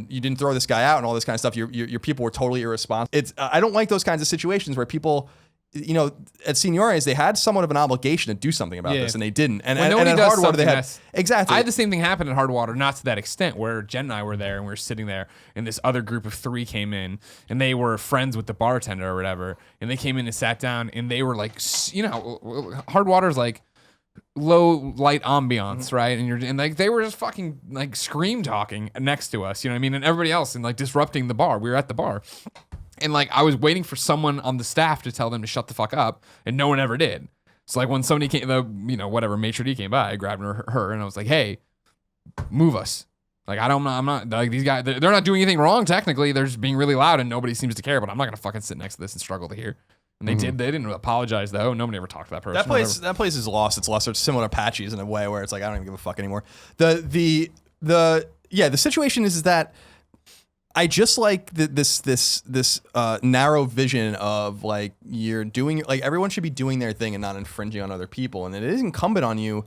you didn't throw this guy out and all this kind of stuff. Your people were totally irresponsible. I don't like those kinds of situations where people, at seniorities, they had somewhat of an obligation to do something about this, and they didn't. And at Hardwater, they had exactly. I had the same thing happen at Hardwater, not to that extent, where Jen and I were there and we were sitting there, and this other group of 3 came in, and they were friends with the bartender or whatever, and they came in and sat down, and they were like, Hardwater's like, low light ambiance, right? And like they were just fucking like scream talking next to us, you know what I mean? And everybody else and like disrupting the bar. We were at the bar. And like I was waiting for someone on the staff to tell them to shut the fuck up, and no one ever did. So like when somebody came, whatever maitre d' came by, I grabbed her and I was like, "Hey, move us." Like I'm not like these guys. They're not doing anything wrong technically. They're just being really loud and nobody seems to care. But I'm not gonna fucking sit next to this and struggle to hear. And they did. They didn't apologize though. Nobody ever talked to that person. That place is lost its luster. It's similar to Apache's in a way where it's like I don't even give a fuck anymore. The situation is that I just like this narrow vision of like you're doing like everyone should be doing their thing and not infringing on other people, and it is incumbent on you,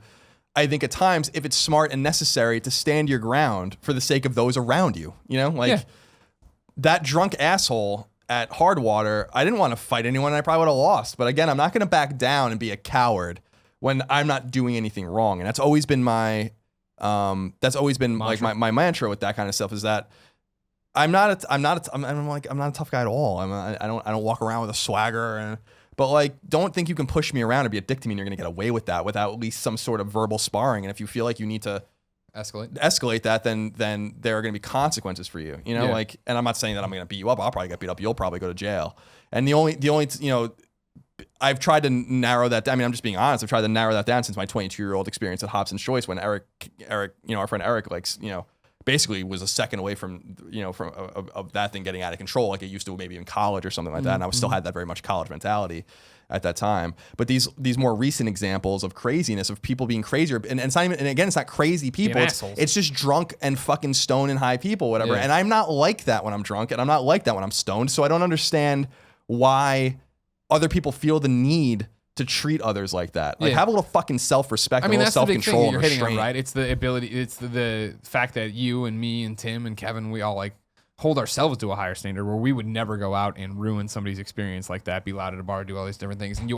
I think at times, if it's smart and necessary, to stand your ground for the sake of those around you. You know, like that drunk asshole at Hardwater. I didn't want to fight anyone, and I probably would have lost. But again, I'm not going to back down and be a coward when I'm not doing anything wrong, and that's always been my mantra. Like my mantra with that kind of stuff is that. I'm not a tough guy at all. I don't walk around with a swagger, but like, don't think you can push me around or be a dick to me and you're gonna get away with that without at least some sort of verbal sparring. And if you feel like you need to escalate that, then there are gonna be consequences for you. You know, like, and I'm not saying that I'm gonna beat you up. I'll probably get beat up. You'll probably go to jail. And the only I've tried to narrow that down. I mean, I'm just being honest. I've tried to narrow that down since my 22-year-old experience at Hobson's Choice when Eric, our friend Eric, basically was a second away from that thing getting out of control like it used to maybe in college or something like that. And I still had that very much college mentality at that time. But these more recent examples of craziness, of people being crazier, and it's not even, and again, it's not crazy people. It's just drunk and fucking stoned and high people, whatever. Yeah. And I'm not like that when I'm drunk, and I'm not like that when I'm stoned. So I don't understand why other people feel the need to treat others like that. Like, have a little fucking self-respect, a little self-control. You're hitting on, right? It's the ability, it's the fact that you and me and Tim and Kevin, we all like hold ourselves to a higher standard where we would never go out and ruin somebody's experience like that, be loud at a bar, do all these different things. And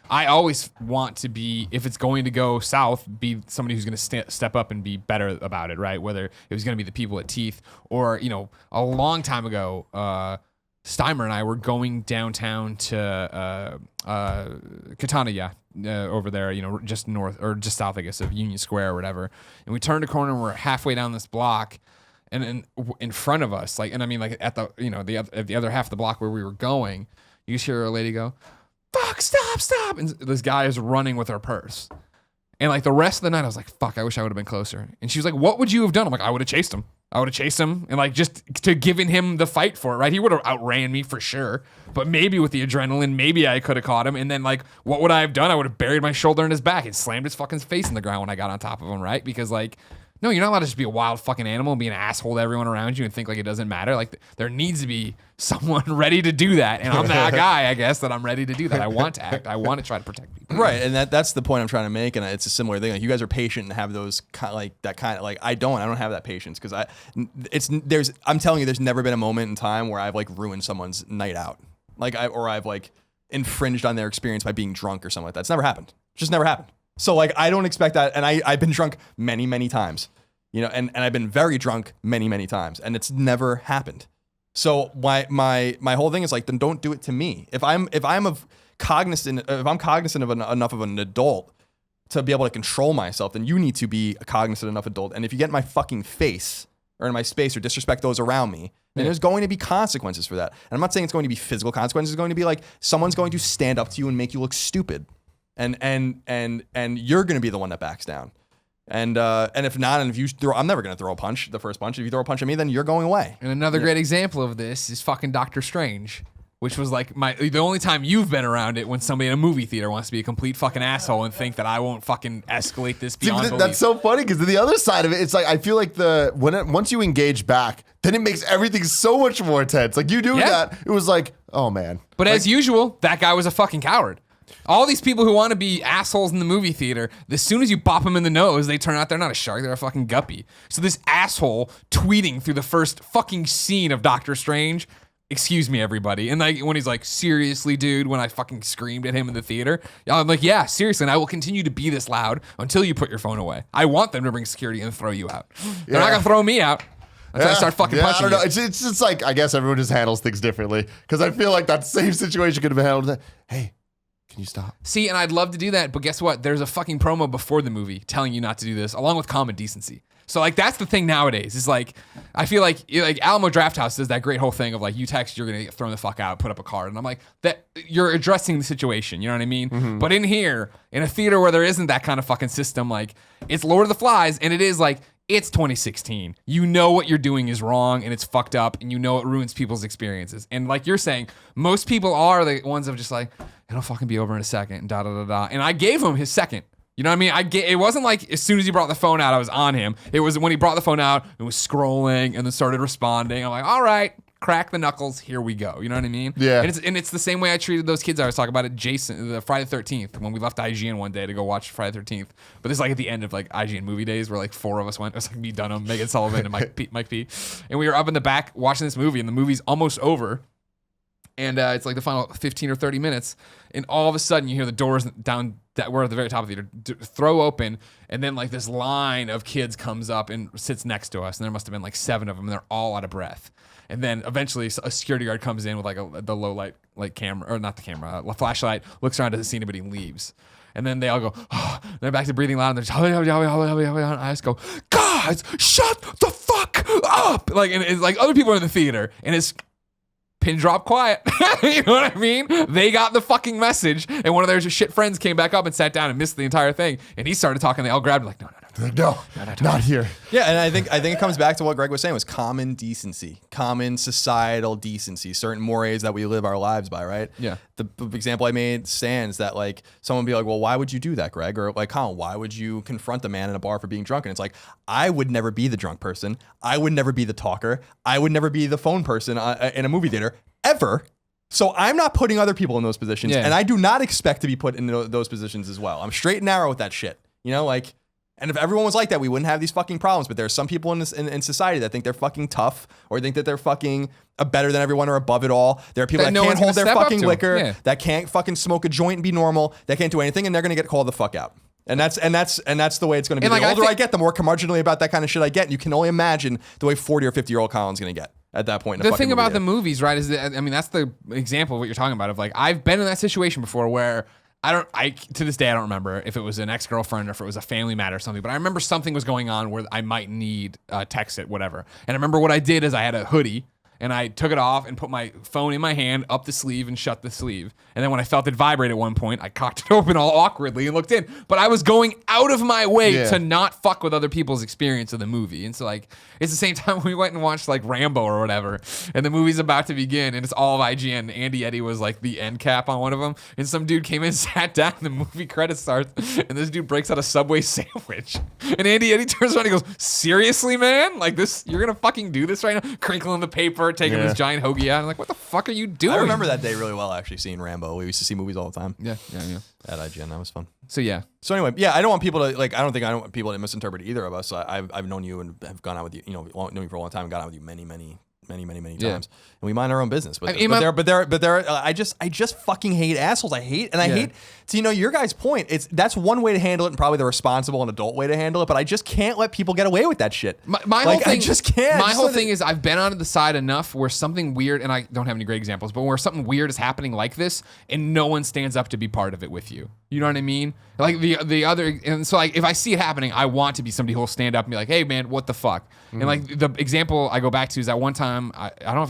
I always want to be, if it's going to go south, be somebody who's going to step up and be better about it, right? Whether it was going to be the people at Teeth or, a long time ago, Steimer and I were going downtown to Katana, over there, just north or just south, I guess, of Union Square or whatever. And we turned a corner and we're halfway down this block, and in front of us, at the other half of the block where we were going, you just hear a lady go, "Fuck, stop!" And this guy is running with her purse. And like the rest of the night, I was like, "Fuck, I wish I would have been closer." And she was like, "What would you have done?" I'm like, "I would have chased him. And like just to giving him the fight for it, right? He would have outran me for sure, but maybe with the adrenaline, maybe I could have caught him. And then like, what would I have done? I would have buried my shoulder in his back and slammed his fucking face in the ground when I got on top of him, right? Because like, no, you're not allowed to just be a wild fucking animal and be an asshole to everyone around you and think like it doesn't matter. Like there needs to be someone ready to do that. And I'm that guy, I guess, that I'm ready to do that. I want to act. I want to try to protect people. Right. And that's the point I'm trying to make. And it's a similar thing. Like you guys are patient and have those I don't have that patience because I'm telling you, there's never been a moment in time where I've like ruined someone's night out. I've like infringed on their experience by being drunk or something like that. It's never happened. It's just never happened. So like I don't expect that, and I've been drunk many, many times, and I've been very drunk many, many times, and it's never happened. So my whole thing is like, then don't do it to me. If I'm cognizant of enough of an adult to be able to control myself, then you need to be a cognizant enough adult. And if you get in my fucking face or in my space or disrespect those around me, then there's going to be consequences for that. And I'm not saying it's going to be physical consequences. It's going to be like someone's going to stand up to you and make you look stupid. And you're going to be the one that backs down. And if not, and if you throw, I'm never going to throw a punch, the first punch. If you throw a punch at me, then you're going away. And another great example of this is fucking Doctor Strange, which was like the only time you've been around it when somebody in a movie theater wants to be a complete fucking asshole and think that I won't fucking escalate this beyond belief. That's so funny because the other side of it, it's like I feel like once you engage back, then it makes everything so much more tense. Like you doing that, it was like, oh man. But as usual, that guy was a fucking coward. All these people who want to be assholes in the movie theater, as soon as you bop them in the nose, they turn out they're not a shark, they're a fucking guppy. So this asshole tweeting through the first fucking scene of Doctor Strange, excuse me, everybody. And like when he's like, seriously, dude, when I fucking screamed at him in the theater, I'm like, yeah, seriously, and I will continue to be this loud until you put your phone away. I want them to bring security and throw you out. They're not going to throw me out. Until I start fucking punching I don't know. you. It's just like, I guess everyone just handles things differently. Because I feel like that same situation could have been handled. Hey, Can you stop? See, and I'd love to do that, but guess what? There's a fucking promo before the movie telling you not to do this, along with common decency. So like that's the thing nowadays. Is like I feel like Alamo Drafthouse does that great whole thing of like you text, you're gonna get thrown the fuck out, put up a card, and I'm like that you're addressing the situation. You know what I mean? Mm-hmm. But in here, in a theater where there isn't that kind of fucking system, like it's Lord of the Flies, and it is like it's 2016. You know what you're doing is wrong and it's fucked up, and you know it ruins people's experiences. And like you're saying, most people are the ones of just like it'll fucking be over in a second, and da da da da. And I gave him his second. You know what I mean? It wasn't like as soon as he brought the phone out, I was on him. It was when he brought the phone out, it was scrolling and then started responding. I'm like, all right, crack the knuckles, here we go. You know what I mean? Yeah. And it's the same way I treated those kids I was talking about at the Friday the 13th, when we left IGN one day to go watch Friday the 13th. But this is like at the end of like IGN movie days where like 4 of us went. It was like me, Dunham, Megan Sullivan, and Mike P. And we were up in the back watching this movie, and the movie's almost over. And it's like the final 15 or 30 minutes. And all of a sudden you hear the doors down that were at the very top of the theater throw open. And then like this line of kids comes up and sits next to us. And there must have been like 7 of them. And they're all out of breath. And then eventually a security guard comes in with like the low light, like camera, or not the camera, a flashlight, looks around, doesn't see anybody, and leaves. And then they all go, oh, they're back to breathing loud, and they're just, and I just go, guys, shut the fuck up. Like, and it's like other people are in the theater, and it's pin drop quiet. You know what I mean? They got the fucking message, and one of their shit friends came back up and sat down and missed the entire thing. And he started talking. They all grabbed him like, No, not here. Yeah, and I think it comes back to what Greg was saying, was common decency, common societal decency, certain mores that we live our lives by, right? Yeah. The example I made stands that like someone would be like, well, why would you do that, Greg? Or like, Colin, why would you confront a man in a bar for being drunk? And it's like, I would never be the drunk person. I would never be the talker. I would never be the phone person in a movie theater ever. So I'm not putting other people in those positions, and I do not expect to be put in those positions as well. I'm straight and narrow with that shit. You know, like, and if everyone was like that, we wouldn't have these fucking problems. But there are some people in society that think they're fucking tough, or think that they're fucking better than everyone or above it all. There are people that can't hold their fucking liquor, that can't fucking smoke a joint and be normal, that can't do anything, and they're gonna get called the fuck out. And that's the way it's gonna be. The older I get, the more curmudgeonly about that kind of shit I get. And you can only imagine the way 40 or 50-year-old Colin's gonna get at that point. The thing about the movies, right, is that, I mean, that's the example of what you're talking about. Of like, I've been in that situation before where to this day, I don't remember if it was an ex-girlfriend or if it was a family matter or something, but I remember something was going on where I might need text it, whatever. And I remember what I did is I had a hoodie, and I took it off and put my phone in my hand, up the sleeve, and shut the sleeve. And then when I felt it vibrate at one point, I cocked it open all awkwardly and looked in. But I was going out of my way to not fuck with other people's experience of the movie. And so, like, it's the same time we went and watched, like, Rambo or whatever, and the movie's about to begin, and it's all of IGN. Andy Eddy was, like, the end cap on one of them. And some dude came in, sat down, and the movie credits starts, and this dude breaks out a Subway sandwich. And Andy Eddy turns around and he goes, seriously, man? Like, this, you're gonna fucking do this right now? Crinkling the paper, taking this giant hoagie out. I'm like, what the fuck are you doing? I remember that day really well, actually, seeing Rambo. We used to see movies all the time. Yeah. At IGN, that was fun. So anyway, I don't want people to like. I don't want people to misinterpret either of us. I've known you and have gone out with you. You know, known you for a long time. And gone out with you many times, and we mind our own business. But I just fucking hate assholes. I hate. So your guys' point. That's one way to handle it, and probably the responsible and adult way to handle it. But I just can't let people get away with that shit. My whole thing, I just can't. My whole thing is I've been on the side enough where something weird, and I don't have any great examples, but where something weird is happening like this, and no one stands up to be part of it with you. You know what I mean? Like the other, and so like if I see it happening, I want to be somebody who'll stand up and be like, "Hey man, what the fuck?" And like the example I go back to is that one time I don't know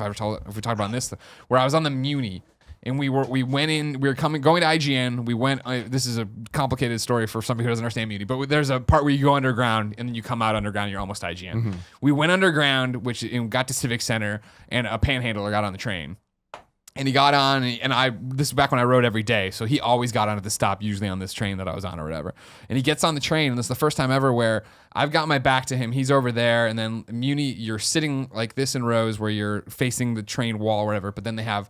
if we talked about this, where I was on the Muni, and we were going to IGN. We went. This is a complicated story for somebody who doesn't understand Muni, but there's a part where you go underground and then you come out underground. And you're almost IGN. Mm-hmm. We went underground, and got to Civic Center, and a panhandler got on the train. And he got on, and this is back when I rode every day, so he always got on at the stop, usually on this train that I was on or whatever. And he gets on the train, and this is the first time ever where I've got my back to him, he's over there, and then Muni, you're sitting like this in rows where you're facing the train wall or whatever, but then they have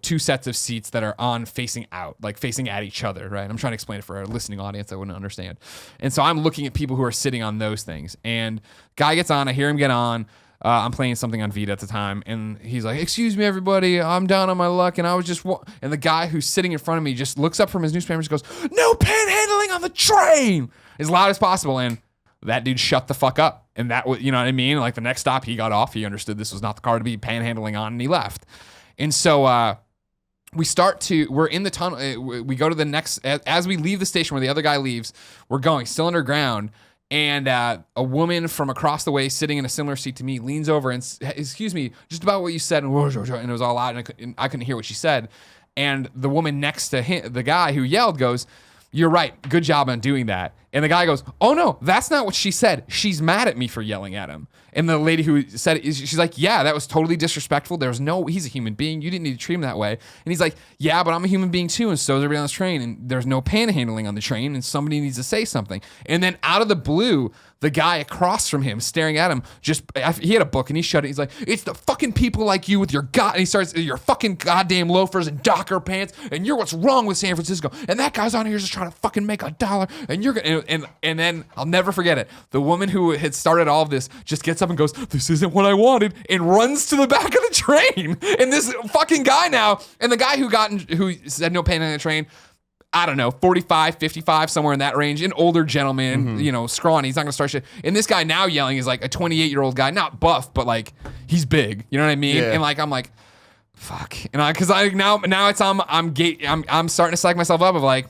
two sets of seats that are on facing out, like facing at each other, right? I'm trying to explain it for a listening audience that wouldn't understand. And so I'm looking at people who are sitting on those things, and guy gets on, I hear him get on. I'm playing something on Vita at the time, and he's like, "Excuse me, everybody, I'm down on my luck, and I was just..." And the guy who's sitting in front of me just looks up from his newspaper and just goes, "No panhandling on the train!" as loud as possible, and that dude shut the fuck up. And that was, you know what I mean? Like the next stop, he got off, he understood this was not the car to be panhandling on, and he left. And so we're in the tunnel. We go to the next, as we leave the station where the other guy leaves, we're going still underground. And a woman from across the way sitting in a similar seat to me leans over and, excuse me, just about what you said. And it was all loud and I couldn't hear what she said. And the woman next to him, the guy who yelled goes, "You're right. Good job on doing that." And the guy goes, "Oh no, that's not what she said. She's mad at me for yelling at him." And the lady who said it, she's like, "Yeah, that was totally disrespectful. he's a human being. You didn't need to treat him that way." And he's like, "Yeah, but I'm a human being too, and so is everybody on this train, and there's no panhandling on the train, and somebody needs to say something." And then out of the blue, the guy across from him, staring at him, he had a book and he shut it. He's like, "It's the fucking people like you with your and he starts, "Your fucking goddamn loafers and Docker pants, and you're what's wrong with San Francisco. And that guy's on here just trying to fucking make $1, and you're gonna," and then I'll never forget it. The woman who had started all of this just gets up and goes, "This isn't what I wanted," and runs to the back of the train. And this fucking guy now, and the guy who said no pain on the train, I don't know, 45, 55, somewhere in that range, an older gentleman, scrawny. He's not going to start shit. And this guy now yelling is like a 28-year-old guy, not buff, but like he's big. You know what I mean? Yeah. And like I'm like, fuck. And because now it's I'm starting to psych myself up of like,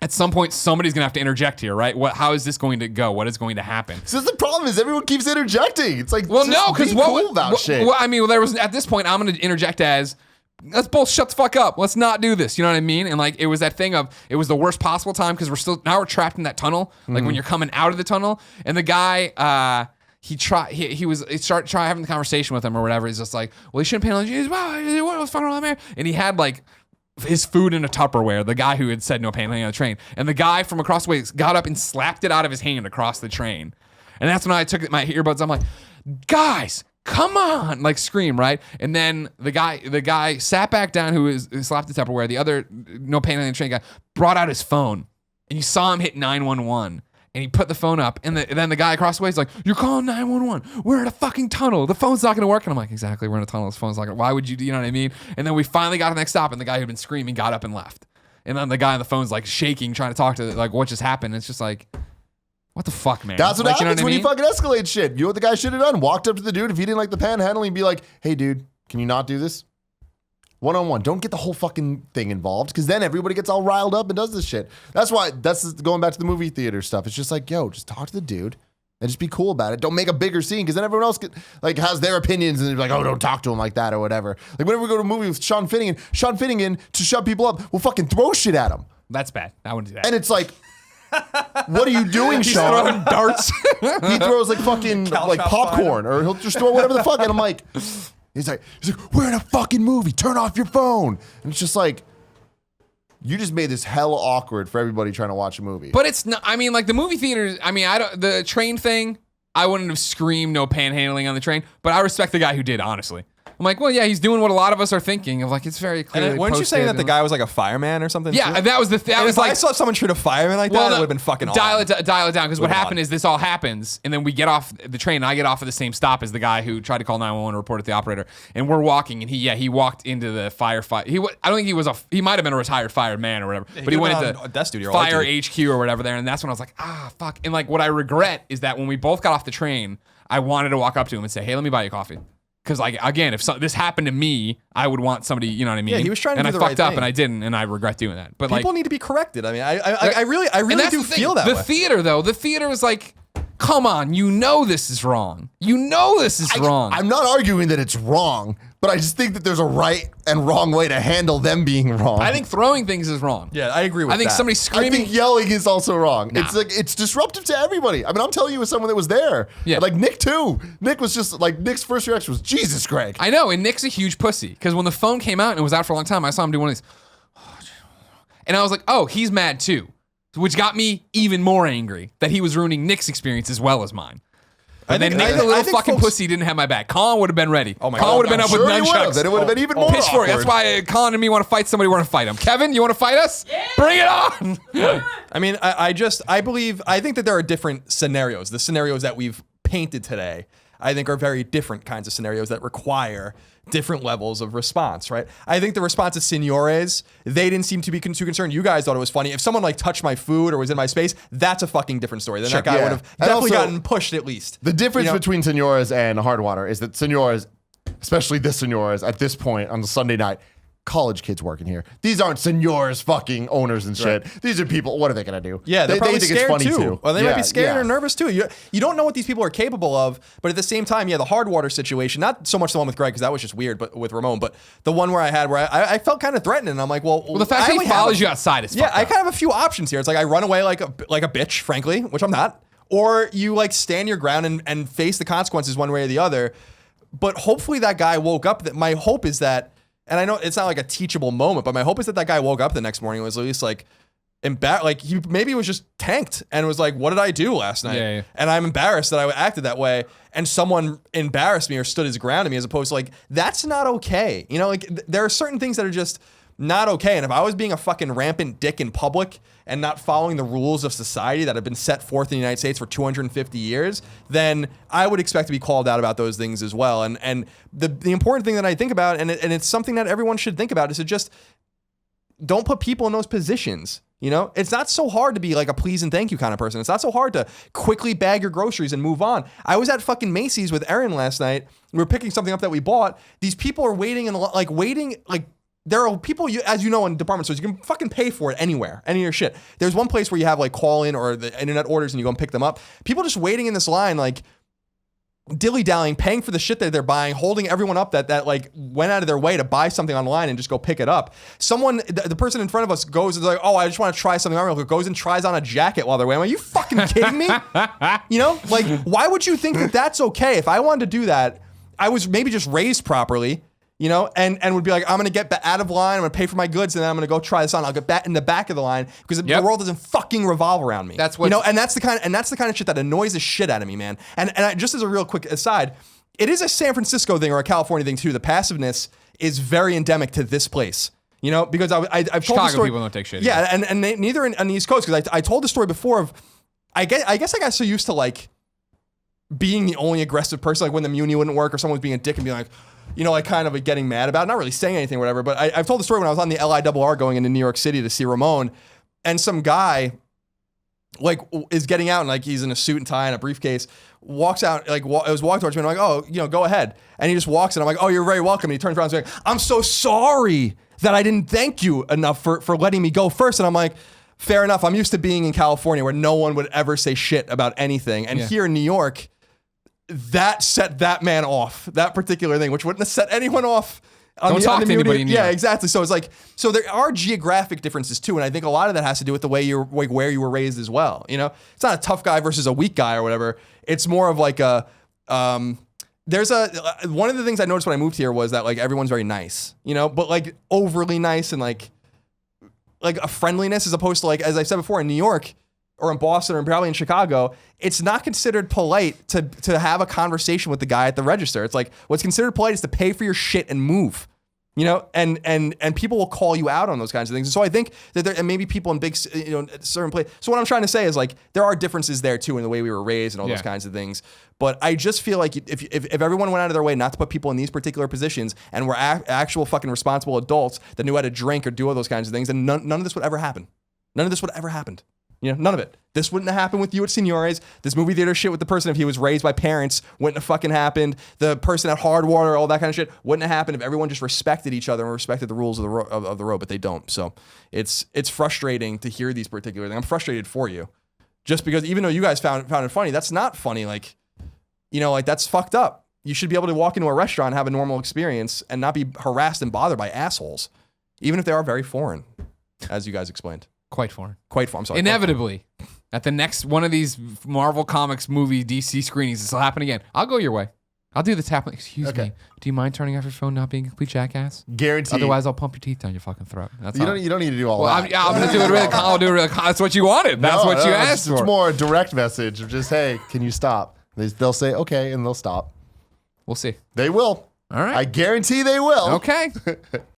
at some point somebody's gonna have to interject here, right? How is this going to go? What is going to happen? So the problem is everyone keeps interjecting. It's like, well, no, because cool about shit. Well, I mean, there was at this point I'm going to interject as, let's both shut the fuck up. Let's not do this. You know what I mean? And like, it was that thing of, it was the worst possible time because we're trapped in that tunnel. Like when you're coming out of the tunnel, and the guy, he started having the conversation with him or whatever. He's just like, "Well, he shouldn't panhandle you." What was fucking wrong there? And he had like his food in a Tupperware, the guy who had said no panhandling on the train. And the guy from across the way got up and slapped it out of his hand across the train. And that's when I took my earbuds. I'm like, "Guys, come on," like scream, right? And then the guy sat back down who slapped the Tupperware. The other no panhandling on the train guy brought out his phone. And you saw him hit 911. And he put the phone up, and then the guy across the way is like, "You're calling 911. We're in a fucking tunnel. The phone's not going to work." And I'm like, "Exactly, we're in a tunnel. This phone's not going to. Why would you know what I mean?" And then we finally got to the next stop, and the guy who'd been screaming got up and left. And then the guy on the phone's like shaking, trying to talk to like what just happened. It's just like, what the fuck, man? That's what like, happens you know what when I mean? you fucking escalate shit. You know what the guy should have done? Walked up to the dude. If he didn't like the panhandling, be like, "Hey, dude, can you not do this? One-on-one. Don't get the whole fucking thing involved, because then everybody gets all riled up and does this shit." That's going back to the movie theater stuff. It's just like, yo, just talk to the dude and just be cool about it. Don't make a bigger scene, because then everyone else has their opinions and they're like, "Oh, don't talk to him like that," or whatever. Like whenever we go to a movie with Sean Finnegan to shut people up, we'll fucking throw shit at him. That's bad. I wouldn't do that. And it's like, what are you doing, He's Sean? throwing darts. He throws like fucking like popcorn, or he'll just throw whatever the fuck. And I'm like, he's like, "We're in a fucking movie. Turn off your phone." And it's just like, you just made this hella awkward for everybody trying to watch a movie. But it's not, I mean, like the movie theaters, I mean, the train thing, I wouldn't have screamed no panhandling on the train, but I respect the guy who did, honestly. I'm like, well, yeah, he's doing what a lot of us are thinking of, like, it's very clearly And weren't you saying that the posted. guy was like a fireman or something? Yeah, too? that was the thing. If I saw someone treat a fireman like that, it would have been fucking dial awesome. it down, because what Would've happened gone. is this all happens, and then we get off the train, and I get off at the same stop as the guy who tried to call 911 and report at the operator, and we're walking, and he walked into the firefight. I don't think he might have been a retired fireman or whatever, but he went into desk duty or fire light HQ or whatever there, and that's when I was like, fuck. And like what I regret is that when we both got off the train, I wanted to walk up to him and say, "Hey, let me buy you coffee." Because like again, if this happened to me, I would want somebody, you know what I mean? Yeah, he was trying to and do I the fucked right up, thing. and I didn't, and I regret doing that. But People like, need to be corrected. I mean, I really and that's do the thing. feel that the way. theater though, the theater is like, come on, you know this is wrong. You know this is wrong. I'm not arguing that it's wrong, but I just think that there's a right and wrong way to handle them being wrong. I think throwing things is wrong. Yeah, I agree with that. I think somebody I screaming. think yelling is also wrong. Nah. It's like, it's disruptive to everybody. I mean, I'm telling you as someone that was there. Yeah. Like Nick too. Nick was just like, Nick's first reaction was, "Jesus, Greg." I know, and Nick's a huge pussy because when the phone came out and it was out for a long time, I saw him do one of these, and I was like, oh, he's mad too, which got me even more angry that he was ruining Nick's experience as well as mine. And then Nick, the little fucking pussy, didn't have my back. Colin would have been ready. Oh my Colin God. would have been I'm up sure with he would've. nunchucks. Then it would have been even more Pitchfork. That's awkward. why Colin and me want to fight somebody. Want to fight him. Kevin, you want to fight us? Yeah. Bring it on. I mean, I think that there are different scenarios. The scenarios that we've painted today, I think, are very different kinds of scenarios that require different levels of response, right? I think the response to Senores, they didn't seem to be too concerned. You guys thought it was funny. If someone like touched my food or was in my space, that's a fucking different story. Then that guy yeah. would have And definitely also, gotten pushed at least. The difference You know? between Senores and Hardwater is that Senores, especially this Senores, at this point on the Sunday night, college kids working here. These aren't senors fucking owners and shit. Right. These are people. What are they gonna do? Yeah, they're probably think scared it's funny too. Or they might be scared yeah. or nervous too. You don't know what these people are capable of, but at the same time, the hard water situation, not so much the one with Greg, because that was just weird, but with Ramon, but the one where I had where I felt kind of threatened, and I'm like, well, the fact that he follows you outside is fucked I up. kind of have a few options here. It's like I run away like a bitch, frankly, which I'm not, or you like stand your ground and face the consequences one way or the other. But hopefully that guy woke up. That my hope is that, and I know it's not like a teachable moment, but my hope is that guy woke up the next morning and was at least like like he maybe was just tanked and was like, what did I do last night? Yeah. And I'm embarrassed that I acted that way. And someone embarrassed me or stood his ground to me, as opposed to like, that's not okay. Like there are certain things that are just not okay. And if I was being a fucking rampant dick in public and not following the rules of society that have been set forth in the United States for 250 years, then I would expect to be called out about those things as well. And the important thing that I think about, and it's something that everyone should think about, is to just don't put people in those positions. It's not so hard to be like a please and thank you kind of person. It's not so hard to quickly bag your groceries and move on. I was at fucking Macy's with Erin last night. We were picking something up that we bought. These people are waiting and waiting. There are people, as you know, in department stores, you can fucking pay for it anywhere, any of your shit. There's one place where you have like call in or the internet orders and you go and pick them up. People just waiting in this line, like dilly-dallying, paying for the shit that they're buying, holding everyone up that like went out of their way to buy something online and just go pick it up. Someone, the person in front of us goes and is like, oh, I just want to try something on real quick, goes and tries on a jacket while they're waiting. Are you fucking kidding me? Like, why would you think that that's okay? If I wanted to do that, I was maybe just raised properly, and would be like, I'm going to get out of line, I'm going to pay for my goods, and then I'm going to go try this on. I'll get back in the back of the line because the world doesn't fucking revolve around me. That's what and that's the kind of shit that annoys the shit out of me, man. And just as a real quick aside, it is a San Francisco thing or a California thing too. The passiveness is very endemic to this place. Because I've told Chicago the story. people don't take shit. Yeah, and neither on the East Coast, because I told the story before of, I guess I got so used to like being the only aggressive person, like when the Muni wouldn't work or someone was being a dick and being like, like kind of getting mad about it, not really saying anything or whatever. But I've told the story when I was on the LIRR going into New York City to see Ramon, and some guy like is getting out and like he's in a suit and tie and a briefcase, walks out, like I was walking towards me and I'm like, oh, go ahead. And he just walks and I'm like, oh, you're very welcome. And he turns around and he's like, I'm so sorry that I didn't thank you enough for letting me go first. And I'm like, fair enough. I'm used to being in California where no one would ever say shit about anything. And here in New York, that set that man off, that particular thing, which wouldn't have set anyone off. Don't talk to anybody in New York. Yeah, exactly. So it's like, so there are geographic differences too, and I think a lot of that has to do with the way you're, like, where you were raised as well. It's not a tough guy versus a weak guy or whatever. It's more of like a, there's one of the things I noticed when I moved here was that like everyone's very nice, but like overly nice and like a friendliness, as opposed to like, as I said before, in New York or in Boston or probably in Chicago, it's not considered polite to have a conversation with the guy at the register. It's like, what's considered polite is to pay for your shit and move, and people will call you out on those kinds of things. And so I think that there, and maybe people in big, certain places. So what I'm trying to say is like, there are differences there too in the way we were raised and all those kinds of things. But I just feel like if everyone went out of their way not to put people in these particular positions and were actual fucking responsible adults that knew how to drink or do all those kinds of things, then none of this would ever happen. None of this would ever happen. None of it. This wouldn't have happened with you at Seniores. This movie theater shit with the person, if he was raised by parents, wouldn't have fucking happened. The person at Hard Water, all that kind of shit, wouldn't have happened if everyone just respected each other and respected the rules of the road, but they don't. So it's frustrating to hear these particular things. I'm frustrated for you. Just because even though you guys found it funny, that's not funny. Like, like that's fucked up. You should be able to walk into a restaurant and have a normal experience and not be harassed and bothered by assholes, even if they are very foreign, as you guys explained. Quite foreign. I'm sorry. Inevitably, at the next one of these Marvel Comics movie DC screenings, this will happen again. I'll go your way. I'll do the tap. Excuse me. Do you mind turning off your phone, not being a complete jackass? Guaranteed. Otherwise, I'll pump your teeth down your fucking throat. That's You don't need to do all that. I'm going to do it really calm. I'll do it really calm. That's what you wanted. That's what you asked for. It's more a direct message of just, hey, can you stop? They'll say, okay, and they'll stop. We'll see. They will. All right. I guarantee they will. Okay.